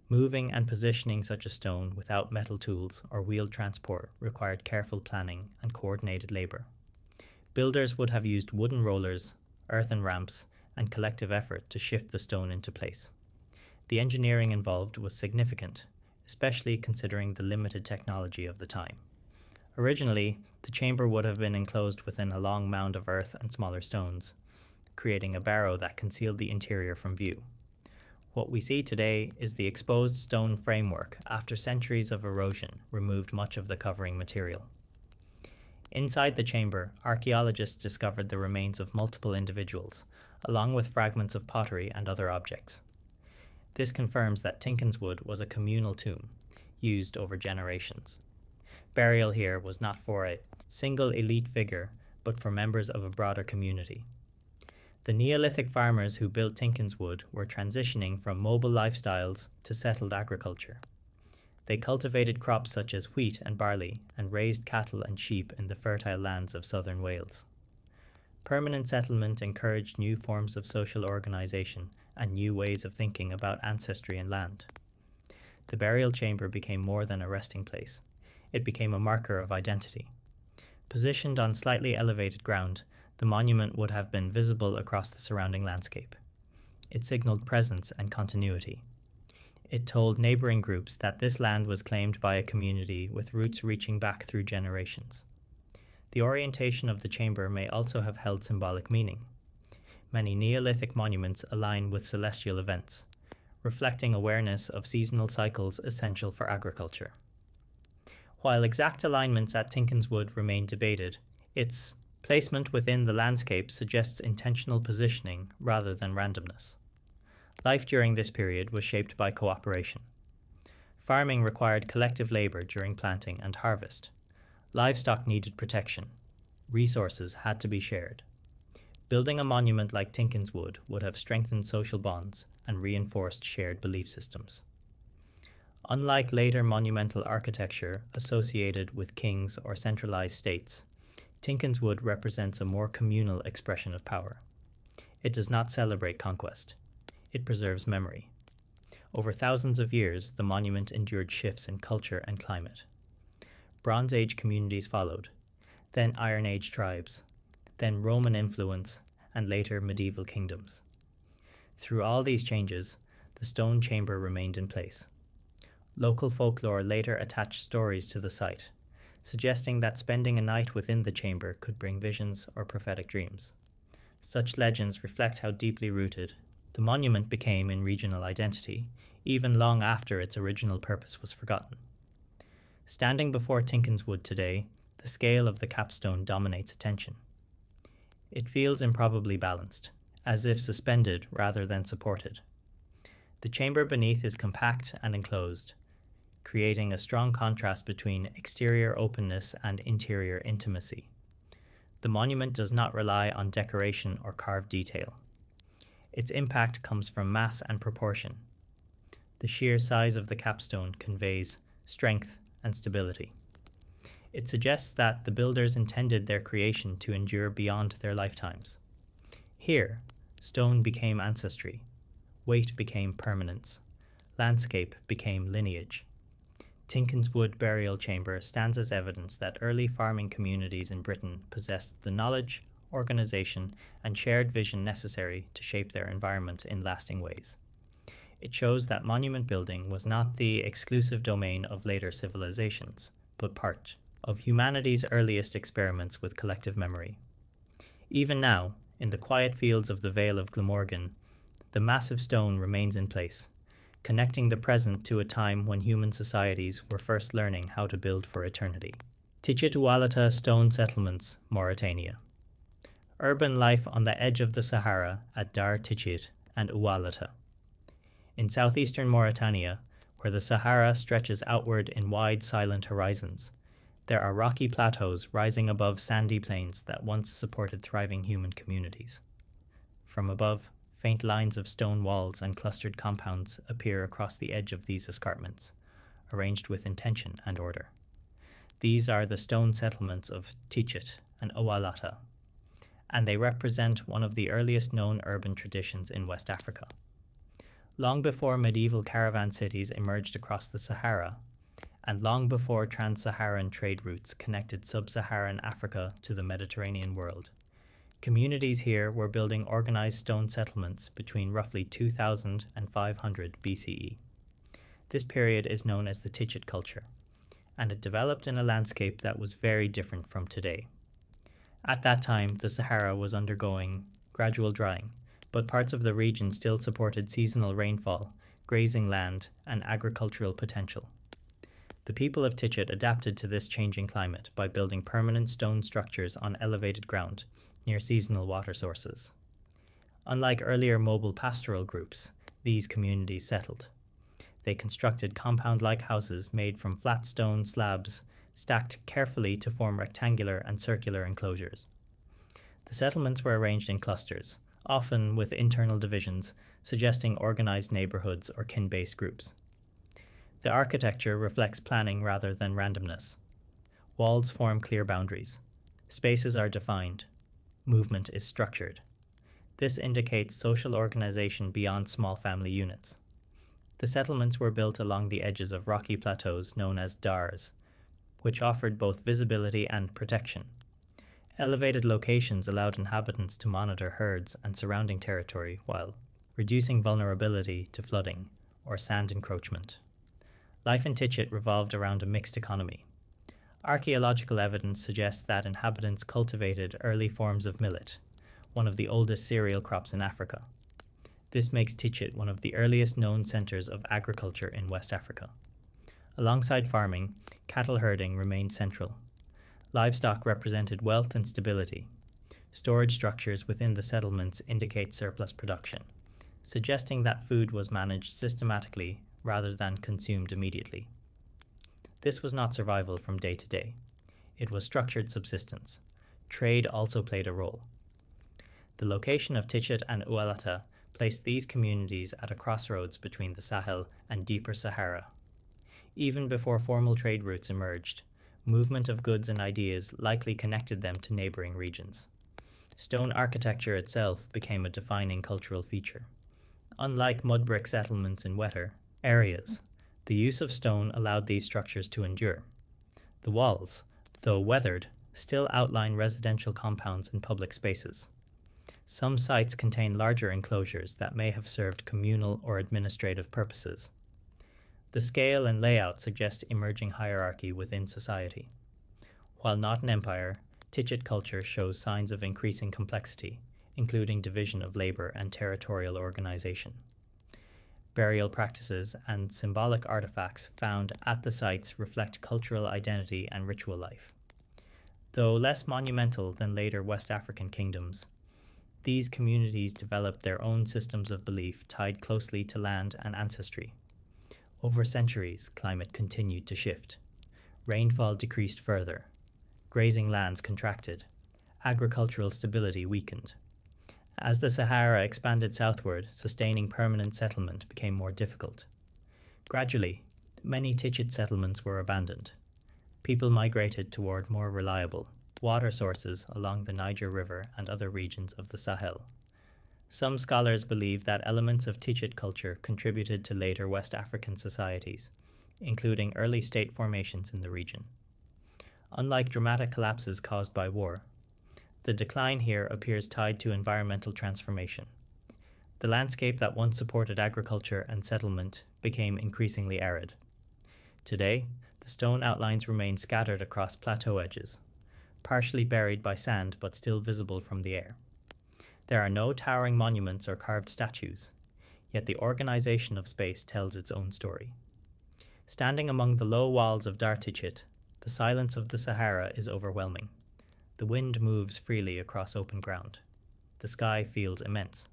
A: Moving and positioning such a stone without metal tools or wheeled transport required careful planning and coordinated labor. Builders would have used wooden rollers, earthen ramps, and collective effort to shift the stone into place. The engineering involved was significant, especially considering the limited technology of the time. Originally, the chamber would have been enclosed within a long mound of earth and smaller stones, creating a barrow that concealed the interior from view. What we see today is the exposed stone framework after centuries of erosion removed much of the covering material. Inside the chamber, archaeologists discovered the remains of multiple individuals, along with fragments of pottery and other objects. This confirms that Tinkin's Wood was a communal tomb, used over generations. Burial here was not for a single elite figure, but for members of a broader community. The Neolithic farmers who built Tinkin's Wood were transitioning from mobile lifestyles to settled agriculture. They cultivated crops such as wheat and barley and raised cattle and sheep in the fertile lands of southern Wales. Permanent settlement encouraged new forms of social organization and new ways of thinking about ancestry and land. The burial chamber became more than a resting place. It became a marker of identity. Positioned on slightly elevated ground, the monument would have been visible across the surrounding landscape. It signaled presence and continuity. It told neighboring groups that this land was claimed by a community with roots reaching back through generations. The orientation of the chamber may also have held symbolic meaning. Many Neolithic monuments align with celestial events, reflecting awareness of seasonal cycles essential for agriculture. While exact alignments at Tinkin's Wood remain debated, its Placement within the landscape suggests intentional positioning rather than randomness. Life during this period was shaped by cooperation. Farming required collective labor during planting and harvest. Livestock needed protection. Resources had to be shared. Building a monument like Tinkin's Wood would have strengthened social bonds and reinforced shared belief systems. Unlike later monumental architecture associated with kings or centralized states, Tinkin's Wood represents a more communal expression of power. It does not celebrate conquest. It preserves memory. Over thousands of years, the monument endured shifts in culture and climate. Bronze Age communities followed, then Iron Age tribes, then Roman influence, and later medieval kingdoms. Through all these changes, the stone chamber remained in place. Local folklore later attached stories to the site, suggesting that spending a night within the chamber could bring visions or prophetic dreams. Such legends reflect how deeply rooted the monument became in regional identity, even long after its original purpose was forgotten. Standing before Tinkin's Wood today, the scale of the capstone dominates attention. It feels improbably balanced, as if suspended rather than supported. The chamber beneath is compact and enclosed, creating a strong contrast between exterior openness and interior intimacy. The monument does not rely on decoration or carved detail. Its impact comes from mass and proportion. The sheer size of the capstone conveys strength and stability. It suggests that the builders intended their creation to endure beyond their lifetimes. Here, stone became ancestry, weight became permanence, landscape became lineage. Tinkin's Wood burial chamber stands as evidence that early farming communities in Britain possessed the knowledge, organization, and shared vision necessary to shape their environment in lasting ways. It shows that monument building was not the exclusive domain of later civilizations, but part of humanity's earliest experiments with collective memory. Even now, in the quiet fields of the Vale of Glamorgan, the massive stone remains in place, connecting the present to a time when human societies were first learning how to build for eternity. Tichit-Oualata Stone Settlements, Mauritania. Urban life on the edge of the Sahara at Dar Tichit and Oualata. In southeastern Mauritania, where the Sahara stretches outward in wide, silent horizons, there are rocky plateaus rising above sandy plains that once supported thriving human communities. From above, faint lines of stone walls and clustered compounds appear across the edge of these escarpments, arranged with intention and order. These are the stone settlements of Tichit and Oualata, and they represent one of the earliest known urban traditions in West Africa. Long before medieval caravan cities emerged across the Sahara, and long before trans-Saharan trade routes connected sub-Saharan Africa to the Mediterranean world, communities here were building organized stone settlements between roughly 2000 and 500 BCE. This period is known as the Tichit culture, and it developed in a landscape that was very different from today. At that time, the Sahara was undergoing gradual drying, but parts of the region still supported seasonal rainfall, grazing land, and agricultural potential. The people of Tichit adapted to this changing climate by building permanent stone structures on elevated ground near seasonal water sources. Unlike earlier mobile pastoral groups, these communities settled. They constructed compound-like houses made from flat stone slabs stacked carefully to form rectangular and circular enclosures. The settlements were arranged in clusters, often with internal divisions, suggesting organized neighborhoods or kin-based groups. The architecture reflects planning rather than randomness. Walls form clear boundaries. Spaces are defined. Movement is structured. This indicates social organization beyond small family units. The settlements were built along the edges of rocky plateaus known as dars, which offered both visibility and protection. Elevated locations allowed inhabitants to monitor herds and surrounding territory while reducing vulnerability to flooding or sand encroachment. Life in Tichit revolved around a mixed economy. Archaeological evidence suggests that inhabitants cultivated early forms of millet, one of the oldest cereal crops in Africa. This makes Tichit one of the earliest known centers of agriculture in West Africa. Alongside farming, cattle herding remained central. Livestock represented wealth and stability, Storage structures within the settlements indicate surplus production, suggesting that food was managed systematically rather than consumed immediately. This was not survival from day to day. It was structured subsistence. Trade also played a role. The location of Tichet and Ualata placed these communities at a crossroads between the Sahel and deeper Sahara. Even before formal trade routes emerged, movement of goods and ideas likely connected them to neighboring regions. Stone architecture itself became a defining cultural feature. Unlike mud brick settlements in wetter areas, the use of stone allowed these structures to endure. The walls, though weathered, still outline residential compounds and public spaces. Some sites contain larger enclosures that may have served communal or administrative purposes. The scale and layout suggest emerging hierarchy within society. While not an empire, Tichet culture shows signs of increasing complexity, including division of labor and territorial organization. Burial practices and symbolic artifacts found at the sites reflect cultural identity and ritual life. Though less monumental than later West African kingdoms, these communities developed their own systems of belief tied closely to land and ancestry. Over centuries, climate continued to shift. Rainfall decreased further. Grazing lands contracted. Agricultural stability weakened. As the Sahara expanded southward, sustaining permanent settlement became more difficult. Gradually, many Tichet settlements were abandoned. People migrated toward more reliable water sources along the Niger River and other regions of the Sahel. Some scholars believe that elements of Tichet culture contributed to later West African societies, including early state formations in the region. Unlike dramatic collapses caused by war, the decline here appears tied to environmental transformation. The landscape that once supported agriculture and settlement became increasingly arid. Today, the stone outlines remain scattered across plateau edges, partially buried by sand but still visible from the air. There are no towering monuments or carved statues, yet the organization of space tells its own story. Standing among the low walls of Dar Tichet, the silence of the Sahara is overwhelming. The wind moves freely across open ground. The sky feels immense.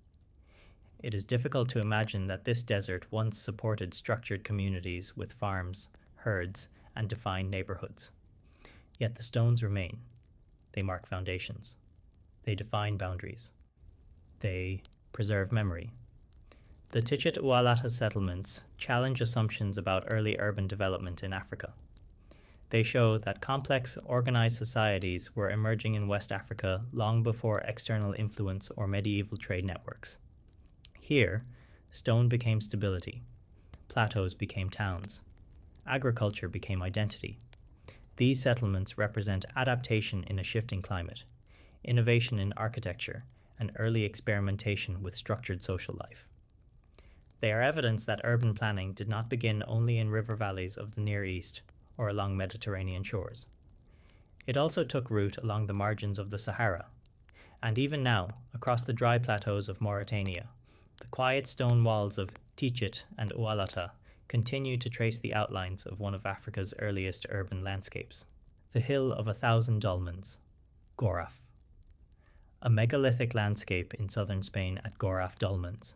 A: It is difficult to imagine that this desert once supported structured communities with farms, herds, and defined neighborhoods. Yet the stones remain. They mark foundations. They define boundaries. They preserve memory. The Tichet Ualata settlements challenge assumptions about early urban development in Africa. They show that complex, organized societies were emerging in West Africa long before external influence or medieval trade networks. Here, stone became stability. Plateaus became towns. Agriculture became identity. These settlements represent adaptation in a shifting climate, innovation in architecture, and early experimentation with structured social life. They are evidence that urban planning did not begin only in river valleys of the Near East or along Mediterranean shores. It also took root along the margins of the Sahara, and even now, across the dry plateaus of Mauritania, the quiet stone walls of Tichet and Ualata continue to trace the outlines of one of Africa's earliest urban landscapes. The Hill of 1,000 Dolmens, Goraf. A megalithic landscape in southern Spain at Goraf Dolmens.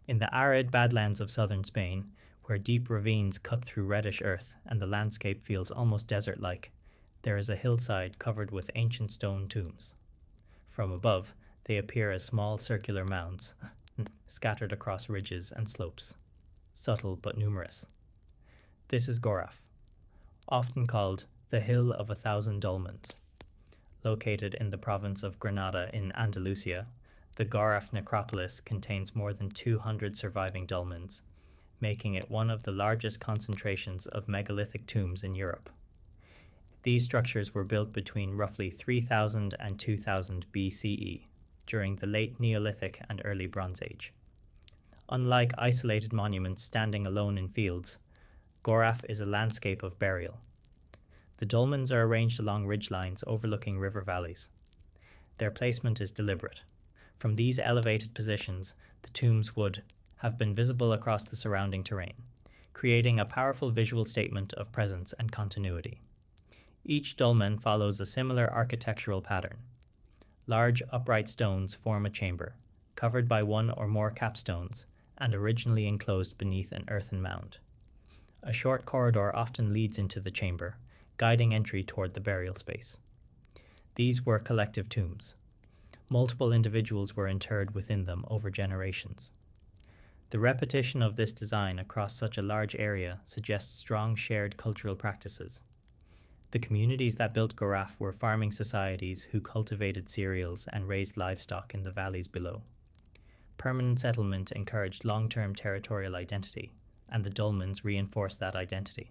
A: In the arid badlands of southern Spain, where deep ravines cut through reddish earth and the landscape feels almost desert-like, there is a hillside covered with ancient stone tombs. From above, they appear as small circular mounds, scattered across ridges and slopes, subtle but numerous. This is Goraf, often called the Hill of 1,000 Dolmens. Located in the province of Granada in Andalusia, the Goraf necropolis contains more than 200 surviving dolmens, making it one of the largest concentrations of megalithic tombs in Europe. These structures were built between roughly 3000 and 2000 BCE, during the late Neolithic and early Bronze Age. Unlike isolated monuments standing alone in fields, Goraf is a landscape of burial. The dolmens are arranged along ridgelines overlooking river valleys. Their placement is deliberate. From these elevated positions, the tombs would have been visible across the surrounding terrain, creating a powerful visual statement of presence and continuity. Each dolmen follows a similar architectural pattern. Large upright stones form a chamber, covered by one or more capstones, and originally enclosed beneath an earthen mound. A short corridor often leads into the chamber, guiding entry toward the burial space. These were collective tombs. Multiple individuals were interred within them over generations. The repetition of this design across such a large area suggests strong shared cultural practices. The communities that built Goraf were farming societies who cultivated cereals and raised livestock in the valleys below. Permanent settlement encouraged long-term territorial identity, and the dolmens reinforced that identity.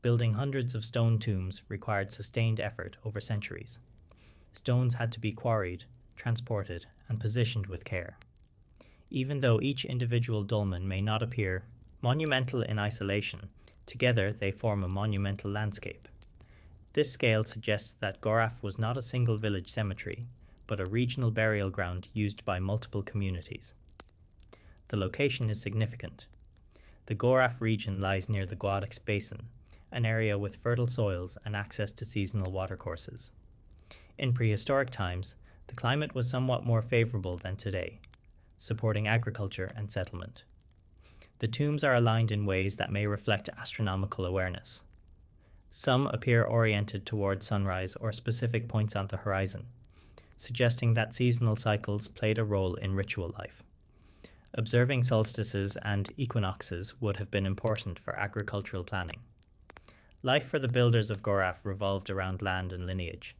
A: Building hundreds of stone tombs required sustained effort over centuries. Stones had to be quarried, transported, and positioned with care. Even though each individual dolmen may not appear monumental in isolation, together they form a monumental landscape. This scale suggests that Goraf was not a single village cemetery, but a regional burial ground used by multiple communities. The location is significant. The Goraf region lies near the Guadix Basin, an area with fertile soils and access to seasonal watercourses. In prehistoric times, the climate was somewhat more favorable than today, supporting agriculture and settlement. The tombs are aligned in ways that may reflect astronomical awareness. Some appear oriented toward sunrise or specific points on the horizon, suggesting that seasonal cycles played a role in ritual life. Observing solstices and equinoxes would have been important for agricultural planning. Life for the builders of Goraf revolved around land and lineage.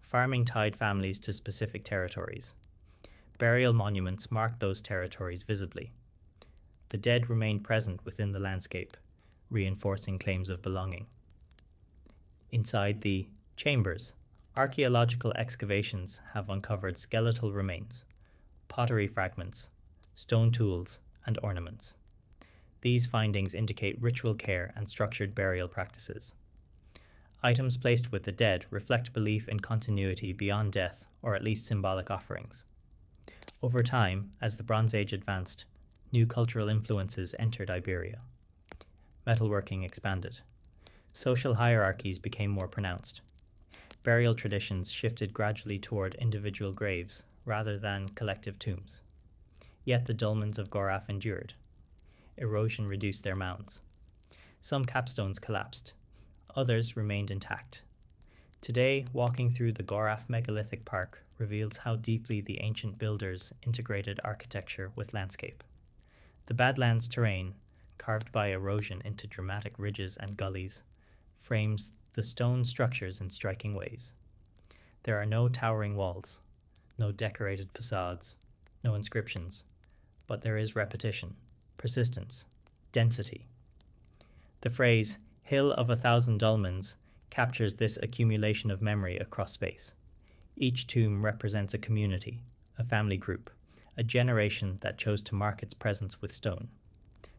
A: Farming tied families to specific territories. Burial monuments marked those territories visibly. The dead remained present within the landscape, reinforcing claims of belonging. Inside the chambers, archaeological excavations have uncovered skeletal remains, pottery fragments, stone tools, and ornaments. These findings indicate ritual care and structured burial practices. Items placed with the dead reflect belief in continuity beyond death, or at least symbolic offerings. Over time, as the Bronze Age advanced, new cultural influences entered Iberia. Metalworking expanded. Social hierarchies became more pronounced. Burial traditions shifted gradually toward individual graves rather than collective tombs. Yet the dolmens of Goraf endured. Erosion reduced their mounds. Some capstones collapsed. Others remained intact. Today, walking through the Goraf megalithic park reveals how deeply the ancient builders integrated architecture with landscape. The Badlands terrain, carved by erosion into dramatic ridges and gullies, frames the stone structures in striking ways. There are no towering walls, no decorated facades, no inscriptions, but there is repetition, persistence, density. The phrase, "Hill of 1,000 dolmens," captures this accumulation of memory across space. Each tomb represents a community, a family group, a generation that chose to mark its presence with stone.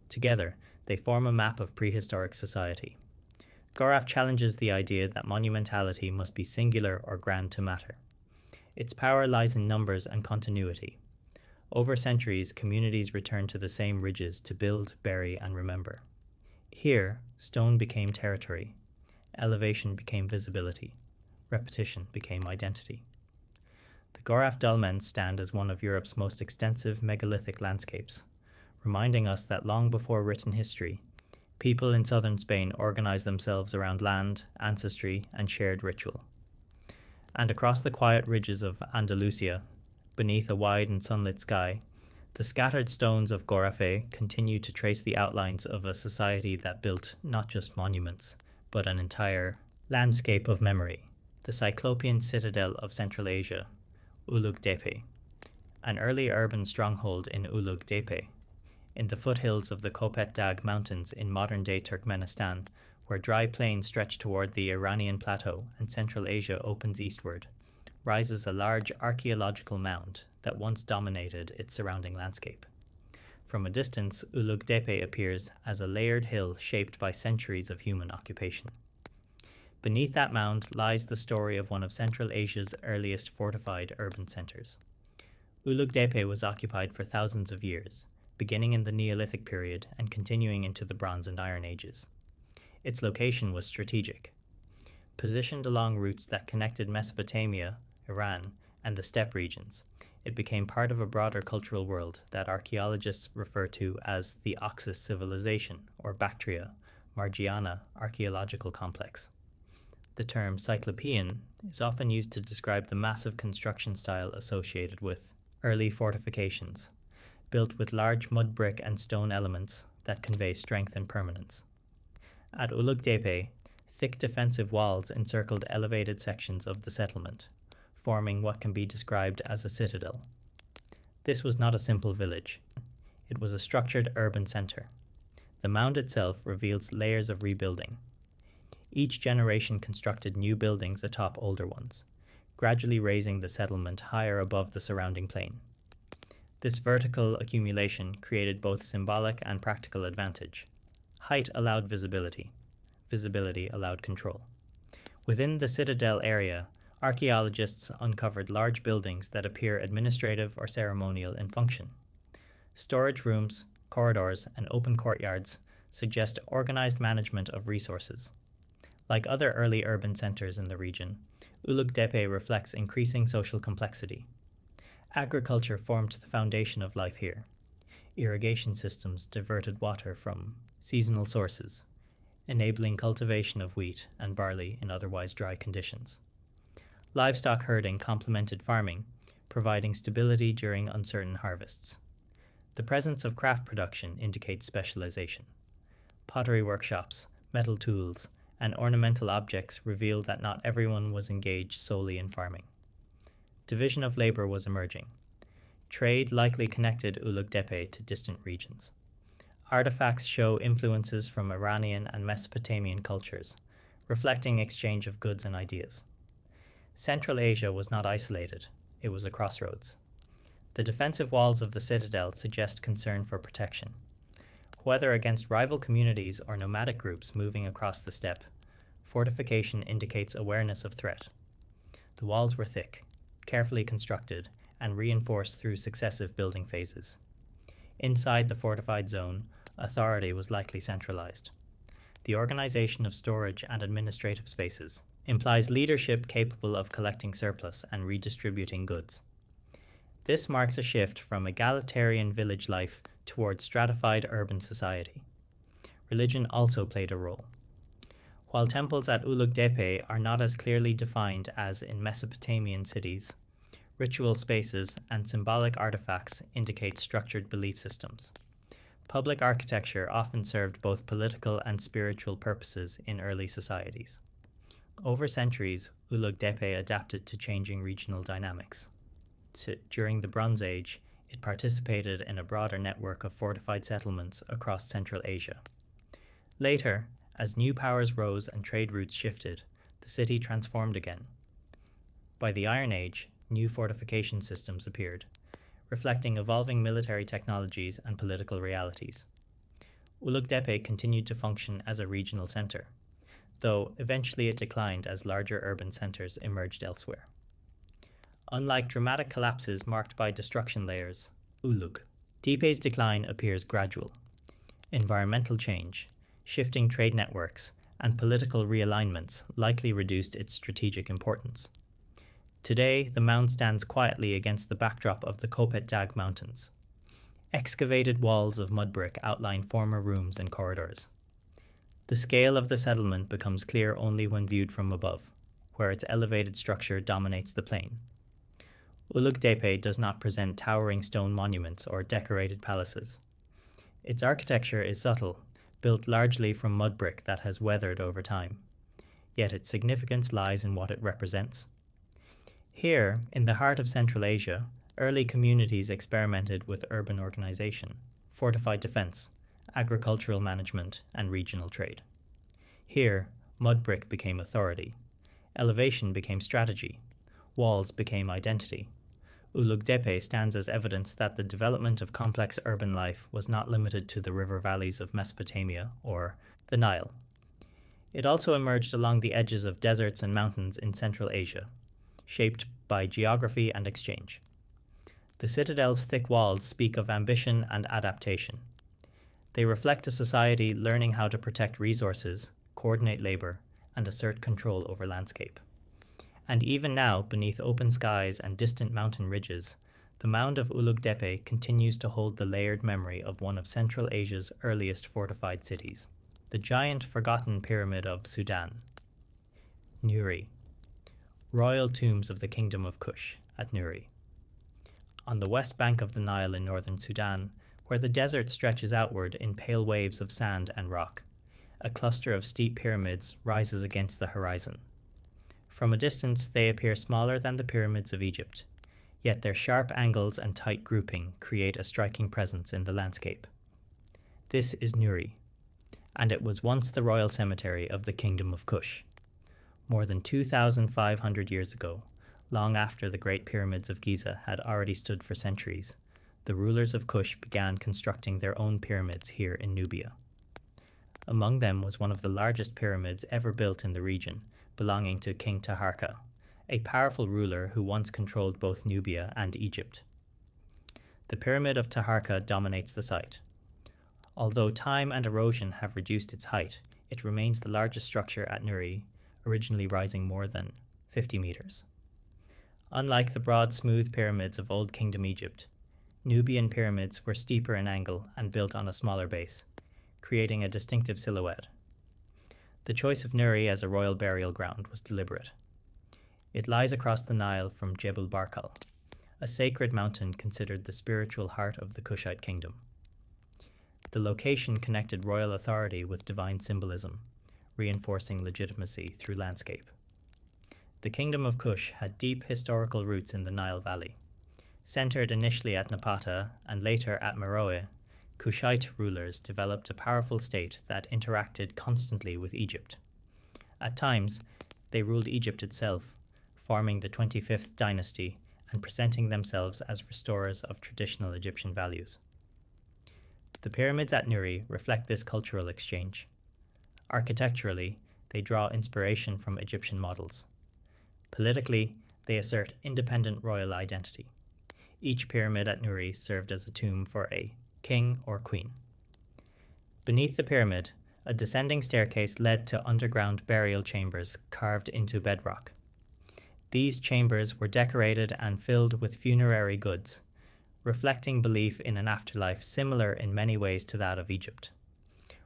A: Together, they form a map of prehistoric society. Goraf challenges the idea that monumentality must be singular or grand to matter. Its power lies in numbers and continuity. Over centuries, communities returned to the same ridges to build, bury, and remember. Here, stone became territory, elevation became visibility, repetition became identity. The Goraf dolmens stand as one of Europe's most extensive megalithic landscapes, reminding us that long before written history, people in southern Spain organized themselves around land, ancestry, and shared ritual. And across the quiet ridges of Andalusia, beneath a wide and sunlit sky, the scattered stones of Gorafe continue to trace the outlines of a society that built not just monuments, but an entire landscape of memory. The Cyclopean citadel of Central Asia, Ulug Depe, an early urban stronghold in Ulug Depe, in the foothills of the Kopet Dag Mountains in modern-day Turkmenistan, where dry plains stretch toward the Iranian plateau and Central Asia opens eastward, rises a large archaeological mound that once dominated its surrounding landscape. From a distance, Ulug Depe appears as a layered hill shaped by centuries of human occupation. Beneath that mound lies the story of one of Central Asia's earliest fortified urban centers. Ulug Depe was occupied for thousands of years, beginning in the Neolithic period and continuing into the Bronze and Iron Ages. Its location was strategic. Positioned along routes that connected Mesopotamia, Iran, and the steppe regions, it became part of a broader cultural world that archaeologists refer to as the Oxus civilization, or Bactria, Margiana archaeological complex. The term Cyclopean is often used to describe the massive construction style associated with early fortifications, built with large mud brick and stone elements that convey strength and permanence. At Ulug Depe, thick defensive walls encircled elevated sections of the settlement, forming what can be described as a citadel. This was not a simple village. It was a structured urban center. The mound itself reveals layers of rebuilding. Each generation constructed new buildings atop older ones, gradually raising the settlement higher above the surrounding plain. This vertical accumulation created both symbolic and practical advantage. Height allowed visibility. Visibility allowed control. Within the citadel area, archaeologists uncovered large buildings that appear administrative or ceremonial in function. Storage rooms, corridors, and open courtyards suggest organized management of resources. Like other early urban centers in the region, Ulug Depe reflects increasing social complexity. Agriculture formed the foundation of life here. Irrigation systems diverted water from seasonal sources, enabling cultivation of wheat and barley in otherwise dry conditions. Livestock herding complemented farming, providing stability during uncertain harvests. The presence of craft production indicates specialization. Pottery workshops, metal tools, and ornamental objects reveal that not everyone was engaged solely in farming. Division of labor was emerging. Trade likely connected Ulug Depe to distant regions. Artifacts show influences from Iranian and Mesopotamian cultures, reflecting exchange of goods and ideas. Central Asia was not isolated, it was a crossroads. The defensive walls of the citadel suggest concern for protection. Whether against rival communities or nomadic groups moving across the steppe, fortification indicates awareness of threat. The walls were thick, carefully constructed, and reinforced through successive building phases. Inside the fortified zone, authority was likely centralized. The organization of storage and administrative spaces implies leadership capable of collecting surplus and redistributing goods. This marks a shift from egalitarian village life towards stratified urban society. Religion also played a role. While temples at Ulug Depe are not as clearly defined as in Mesopotamian cities, ritual spaces and symbolic artifacts indicate structured belief systems. Public architecture often served both political and spiritual purposes in early societies. Over centuries, Ulug Depe adapted to changing regional dynamics. During the Bronze Age, it participated in a broader network of fortified settlements across Central Asia. Later, as new powers rose and trade routes shifted, the city transformed again. By the Iron Age, new fortification systems appeared, reflecting evolving military technologies and political realities. Ulug Depe continued to function as a regional center, though eventually it declined as larger urban centers emerged elsewhere. Unlike dramatic collapses marked by destruction layers, Ulug Depe's decline appears gradual. Environmental change, shifting trade networks, and political realignments likely reduced its strategic importance. Today, the mound stands quietly against the backdrop of the Kopet Dag Mountains. Excavated walls of mud brick outline former rooms and corridors. The scale of the settlement becomes clear only when viewed from above, where its elevated structure dominates the plain. Ulug Depe does not present towering stone monuments or decorated palaces. Its architecture is subtle, built largely from mud brick that has weathered over time. Yet its significance lies in what it represents. Here, in the heart of Central Asia, early communities experimented with urban organization, fortified defense, agricultural management, and regional trade. Here, mud brick became authority. Elevation became strategy. Walls became identity. Ulug Depe stands as evidence that the development of complex urban life was not limited to the river valleys of Mesopotamia or the Nile. It also emerged along the edges of deserts and mountains in Central Asia, shaped by geography and exchange. The citadel's thick walls speak of ambition and adaptation. They reflect a society learning how to protect resources, coordinate labor, and assert control over landscape. And even now, beneath open skies and distant mountain ridges, the mound of Ulug Depe continues to hold the layered memory of one of Central Asia's earliest fortified cities, the giant forgotten pyramid of Sudan. Nuri, royal tombs of the Kingdom of Kush at Nuri. On the west bank of the Nile in northern Sudan, where the desert stretches outward in pale waves of sand and rock, a cluster of steep pyramids rises against the horizon. From a distance, they appear smaller than the pyramids of Egypt, yet their sharp angles and tight grouping create a striking presence in the landscape. This is Nuri, and it was once the royal cemetery of the Kingdom of Kush. More than 2,500 years ago, long after the Great Pyramids of Giza had already stood for centuries, the rulers of Kush began constructing their own pyramids here in Nubia. Among them was one of the largest pyramids ever built in the region, belonging to King Taharqa, a powerful ruler who once controlled both Nubia and Egypt. The Pyramid of Taharqa dominates the site. Although time and erosion have reduced its height, it remains the largest structure at Nuri, originally rising more than 50 meters. Unlike the broad, smooth pyramids of Old Kingdom Egypt, Nubian pyramids were steeper in angle and built on a smaller base, creating a distinctive silhouette. The choice of Nuri as a royal burial ground was deliberate. It lies across the Nile from Jebel Barkal, a sacred mountain considered the spiritual heart of the Kushite kingdom. The location connected royal authority with divine symbolism, reinforcing legitimacy through landscape. The Kingdom of Kush had deep historical roots in the Nile Valley. Centered initially at Napata and later at Meroe, Kushite rulers developed a powerful state that interacted constantly with Egypt. At times, they ruled Egypt itself, forming the 25th dynasty and presenting themselves as restorers of traditional Egyptian values. The pyramids at Nuri reflect this cultural exchange. Architecturally, they draw inspiration from Egyptian models. Politically, they assert independent royal identity. Each pyramid at Nuri served as a tomb for a king or queen. Beneath the pyramid, a descending staircase led to underground burial chambers carved into bedrock. These chambers were decorated and filled with funerary goods, reflecting belief in an afterlife similar in many ways to that of Egypt.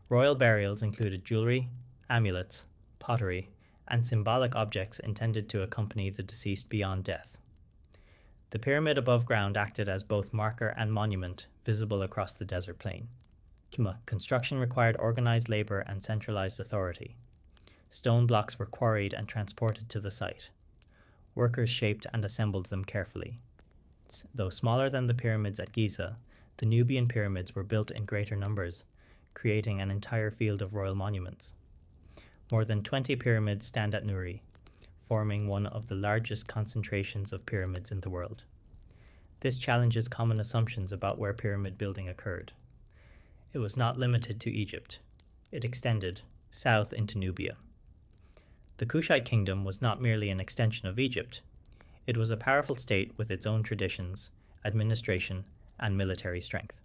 A: Royal burials included jewelry, amulets, pottery, and symbolic objects intended to accompany the deceased beyond death. The pyramid above ground acted as both marker and monument, visible across the desert plain. Construction required organized labor and centralized authority. Stone blocks were quarried and transported to the site. Workers shaped and assembled them carefully. Though smaller than the pyramids at Giza, the Nubian pyramids were built in greater numbers, creating an entire field of royal monuments. More than 20 pyramids stand at Nuri, forming one of the largest concentrations of pyramids in the world. This challenges common assumptions about where pyramid building occurred. It was not limited to Egypt. It extended south into Nubia. The Kushite kingdom was not merely an extension of Egypt. It was a powerful state with its own traditions, administration, and military strength.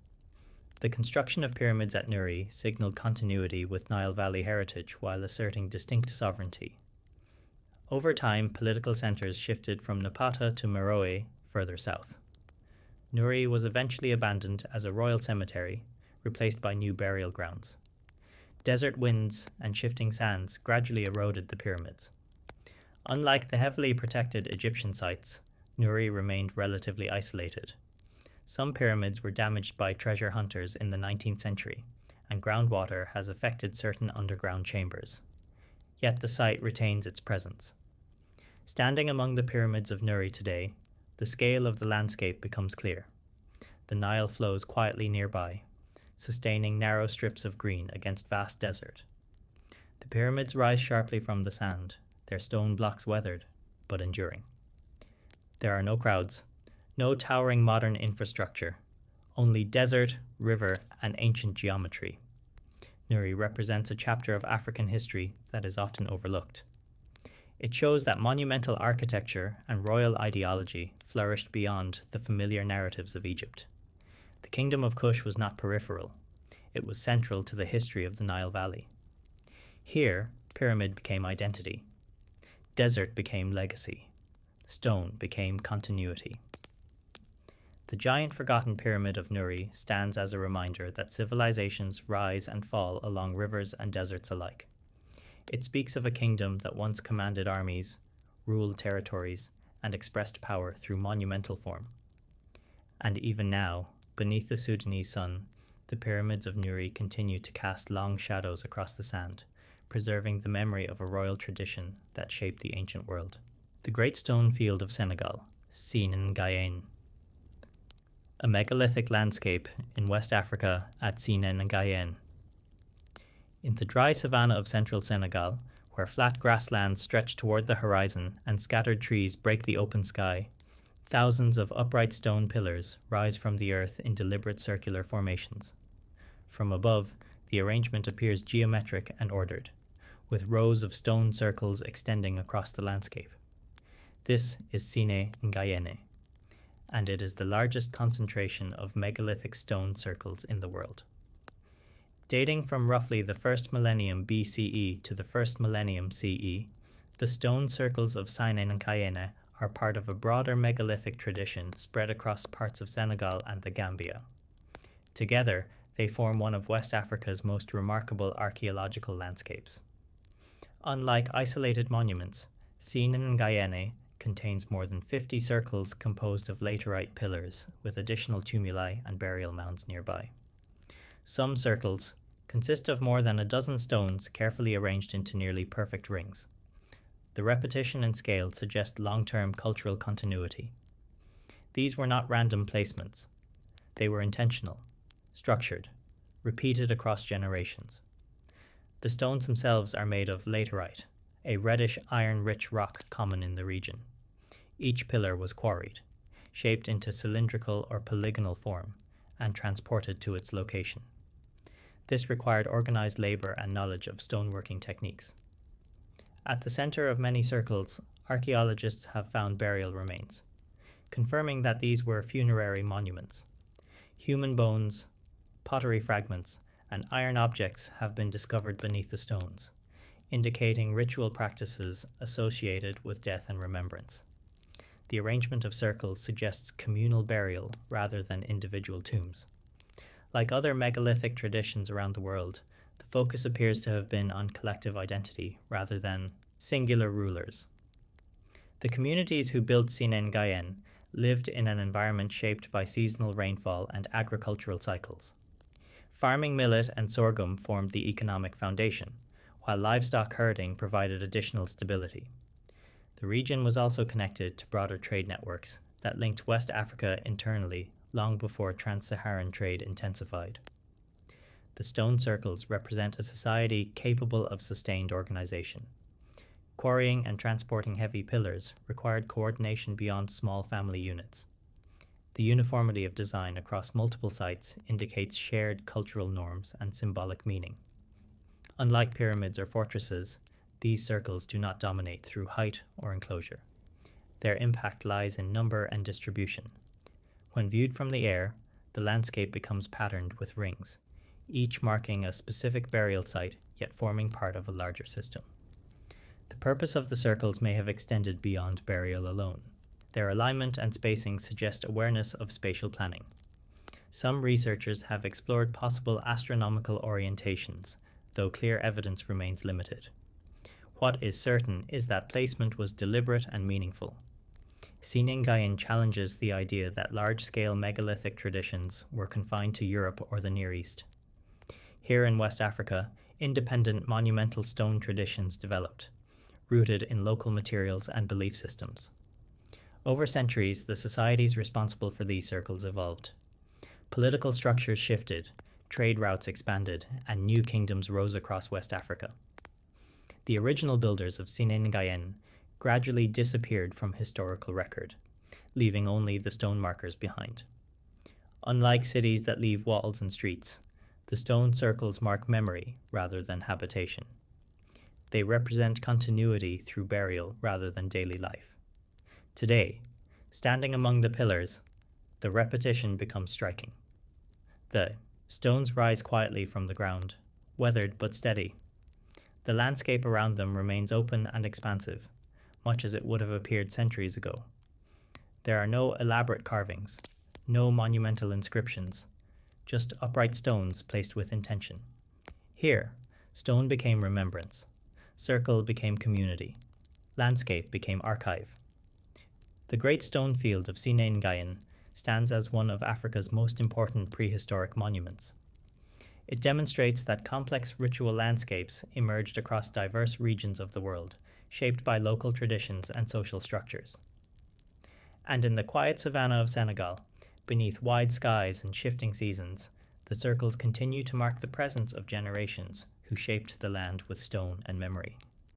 A: The construction of pyramids at Nuri signaled continuity with Nile Valley heritage while asserting distinct sovereignty. Over time, political centers shifted from Napata to Meroe, further south. Nuri was eventually abandoned as a royal cemetery, replaced by new burial grounds. Desert winds and shifting sands gradually eroded the pyramids. Unlike the heavily protected Egyptian sites, Nuri remained relatively isolated. Some pyramids were damaged by treasure hunters in the 19th century, and groundwater has affected certain underground chambers. Yet the site retains its presence. Standing among the pyramids of Nuri today, the scale of the landscape becomes clear. The Nile flows quietly nearby, sustaining narrow strips of green against vast desert. The pyramids rise sharply from the sand, their stone blocks weathered, but enduring. There are no crowds, no towering modern infrastructure, only desert, river, and ancient geometry. Nuri represents a chapter of African history that is often overlooked. It shows that monumental architecture and royal ideology flourished beyond the familiar narratives of Egypt. The Kingdom of Kush was not peripheral. It was central to the history of the Nile Valley. Here, pyramid became identity. Desert became legacy. Stone became continuity. The giant forgotten pyramid of Nuri stands as a reminder that civilizations rise and fall along rivers and deserts alike. It speaks of a kingdom that once commanded armies, ruled territories, and expressed power through monumental form. And even now, beneath the Sudanese sun, the pyramids of Nuri continue to cast long shadows across the sand, preserving the memory of a royal tradition that shaped the ancient world. The Great Stone Field of Senegal, Senegal, a megalithic landscape in West Africa at Senegal. In the dry savanna of central Senegal, where flat grasslands stretch toward the horizon and scattered trees break the open sky, thousands of upright stone pillars rise from the earth in deliberate circular formations. From above, the arrangement appears geometric and ordered, with rows of stone circles extending across the landscape. This is Senegal, and it is the largest concentration of megalithic stone circles in the world. Dating from roughly the 1st millennium BCE to the 1st millennium CE, the stone circles of Senegal are part of a broader megalithic tradition spread across parts of Senegal and the Gambia. Together, they form one of West Africa's most remarkable archaeological landscapes. Unlike isolated monuments, Senegal contains more than 50 circles composed of laterite pillars, with additional tumuli and burial mounds nearby. Some circles consist of more than a dozen stones carefully arranged into nearly perfect rings. The repetition and scale suggest long-term cultural continuity. These were not random placements. They were intentional, structured, repeated across generations. The stones themselves are made of laterite, a reddish iron-rich rock common in the region. Each pillar was quarried, shaped into cylindrical or polygonal form, and transported to its location. This required organized labor and knowledge of stoneworking techniques. At the center of many circles, archaeologists have found burial remains, confirming that these were funerary monuments. Human bones, pottery fragments, and iron objects have been discovered beneath the stones, indicating ritual practices associated with death and remembrance. The arrangement of circles suggests communal burial rather than individual tombs. Like other megalithic traditions around the world, the focus appears to have been on collective identity rather than singular rulers. The communities who built Senegal lived in an environment shaped by seasonal rainfall and agricultural cycles. Farming millet and sorghum formed the economic foundation, while livestock herding provided additional stability. The region was also connected to broader trade networks that linked West Africa internally long before trans-Saharan trade intensified. The stone circles represent a society capable of sustained organization. Quarrying and transporting heavy pillars required coordination beyond small family units. The uniformity of design across multiple sites indicates shared cultural norms and symbolic meaning. Unlike pyramids or fortresses, these circles do not dominate through height or enclosure. Their impact lies in number and distribution. When viewed from the air, the landscape becomes patterned with rings, each marking a specific burial site yet forming part of a larger system. The purpose of the circles may have extended beyond burial alone. Their alignment and spacing suggest awareness of spatial planning. Some researchers have explored possible astronomical orientations, though clear evidence remains limited. What is certain is that placement was deliberate and meaningful. Senegal challenges the idea that large-scale megalithic traditions were confined to Europe or the Near East. Here in West Africa, independent monumental stone traditions developed, rooted in local materials and belief systems. Over centuries, the societies responsible for these circles evolved. Political structures shifted, trade routes expanded, and new kingdoms rose across West Africa. The original builders of Senegal gradually disappeared from historical record, leaving only the stone markers behind. Unlike cities that leave walls and streets, the stone circles mark memory rather than habitation. They represent continuity through burial rather than daily life. Today, standing among the pillars, the repetition becomes striking. The stones rise quietly from the ground, weathered but steady. The landscape around them remains open and expansive, much as it would have appeared centuries ago. There are no elaborate carvings, no monumental inscriptions, just upright stones placed with intention. Here, stone became remembrance, circle became community, landscape became archive. The Great Stone Field of Senegal stands as one of Africa's most important prehistoric monuments. It demonstrates that complex ritual landscapes emerged across diverse regions of the world, shaped by local traditions and social structures. And in the quiet savannah of Senegal, beneath wide skies and shifting seasons, the circles continue to mark the presence of generations who shaped the land with stone and memory.